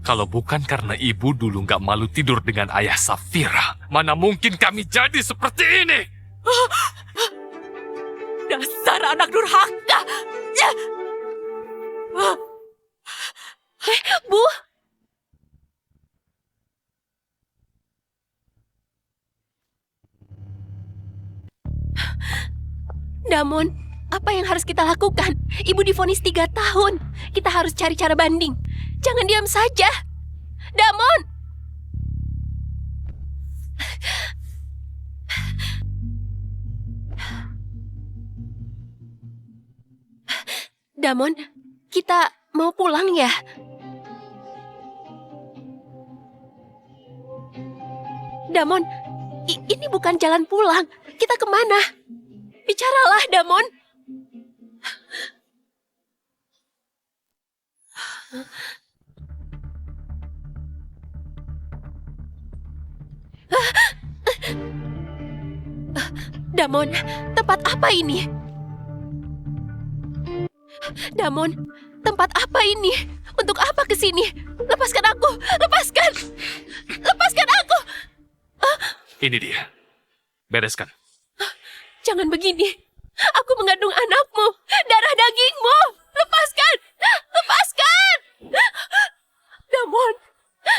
Kalau bukan karena ibu dulu nggak malu tidur dengan ayah Safira, mana mungkin kami jadi seperti ini? Dasar anak durhaka. Bu. Damon, apa yang harus kita lakukan? Ibu divonis 3 tahun. Kita harus cari cara banding. Jangan diam saja. Damon! Damon, kita mau pulang ya? Damon, ini bukan jalan pulang. Kita kemana? Bicaralah, Damon. Damon, tempat apa ini? Damon, tempat apa ini? Untuk apa ke sini? Lepaskan aku! Lepaskan! Lepaskan aku! Ini dia. Bereskan. Jangan begini. Aku mengandung anakmu, darah dagingmu. Lepaskan! Lepaskan! Damon,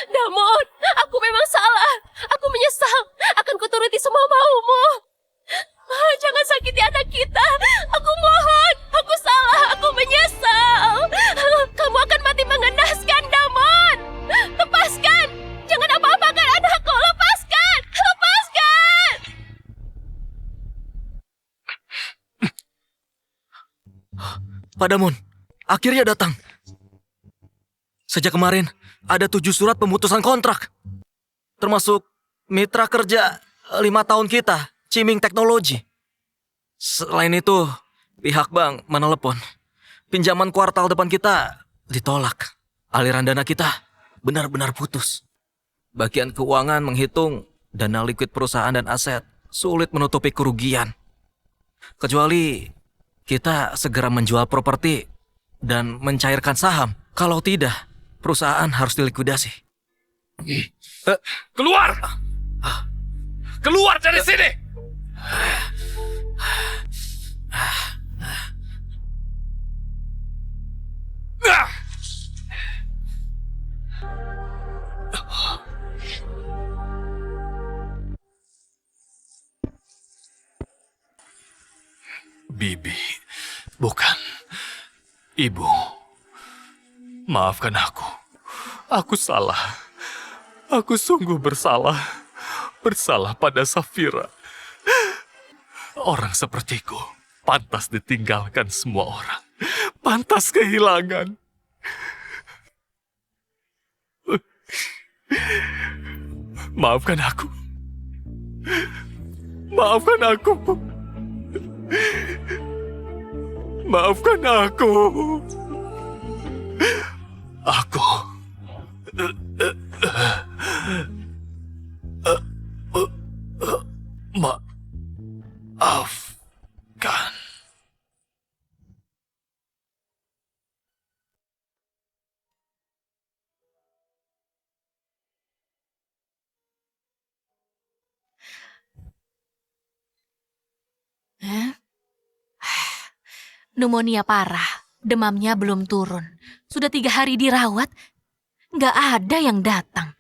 Damon, aku memang salah. Aku menyesal. Akan kuturuti semua maumu. Jangan sakiti anak kita. Aku mohon. Aku salah. Aku menyesal. Kamu akan mati mengenaskan, Damon. Lepaskan. Jangan apa-apakan anakku. Lepaskan. Lepaskan. Pak Damon, akhirnya datang. Sejak kemarin, ada 7 surat pemutusan kontrak. Termasuk mitra kerja 5 tahun kita, Ciming Teknologi. Selain itu, pihak bank menelepon. Pinjaman kuartal depan kita ditolak. Aliran dana kita benar-benar putus. Bagian keuangan menghitung dana likuid perusahaan dan aset sulit menutupi kerugian. Kecuali kita segera menjual properti dan mencairkan saham. Kalau tidak, perusahaan harus dilikuidasi. Keluar! Keluar dari sini! Bibi, bukan. Ibu, maafkan aku. Aku salah. Aku sungguh bersalah. Bersalah pada Safira. Orang sepertiku pantas ditinggalkan semua orang. Pantas kehilangan. Maafkan aku. Maafkan aku. Maafkan aku. Aku. Maafkan. Pneumonia parah, demamnya belum turun. Sudah 3 hari dirawat, nggak ada yang datang.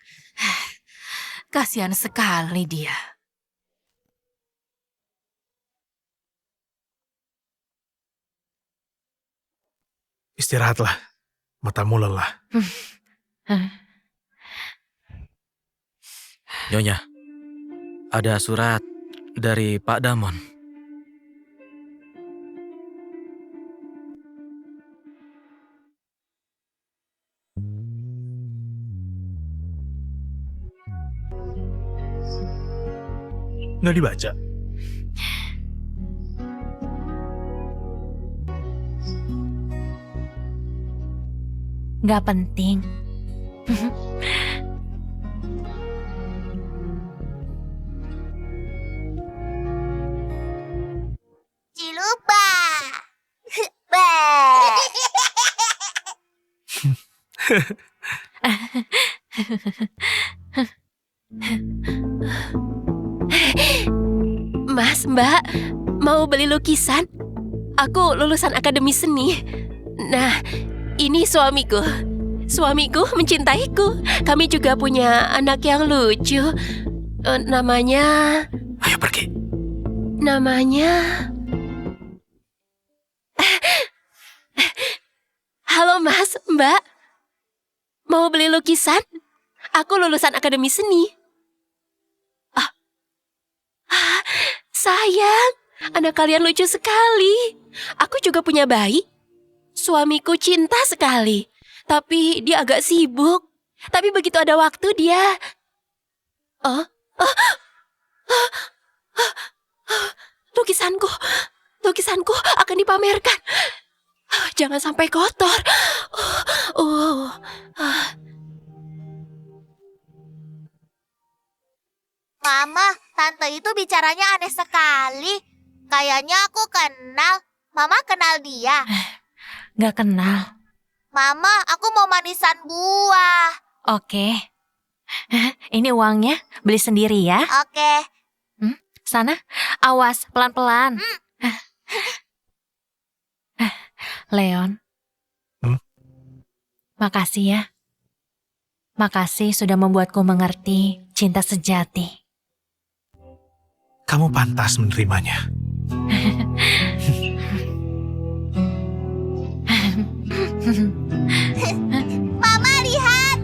Kasihan sekali dia. Istirahatlah. Matamu lelah. Nyonya, ada surat dari Pak Damon. Nggak dibaca. Nggak penting. Cilupa. Bah. Mas, Mbak, mau beli lukisan? Aku lulusan akademi seni. Nah, ini suamiku. Suamiku mencintaiku. Kami juga punya anak yang lucu. Namanya... Ayo pergi. Namanya... Halo Mas, Mbak. Mau beli lukisan? Aku lulusan akademi seni. Sayang, anak kalian lucu sekali. Aku juga punya bayi. Suamiku cinta sekali. Tapi dia agak sibuk. Tapi begitu ada waktu dia... Lukisanku. Lukisanku akan dipamerkan. Jangan sampai kotor. Mama, tante itu bicaranya aneh sekali. Kayaknya aku kenal. Mama kenal dia. Nggak kenal. Mama, aku mau manisan buah. Oke. Ini uangnya, beli sendiri ya. Oke. Sana, awas, pelan-pelan. Leon. Makasih ya. Makasih sudah membuatku mengerti cinta sejati. Kamu pantas menerimanya. Mama, lihat.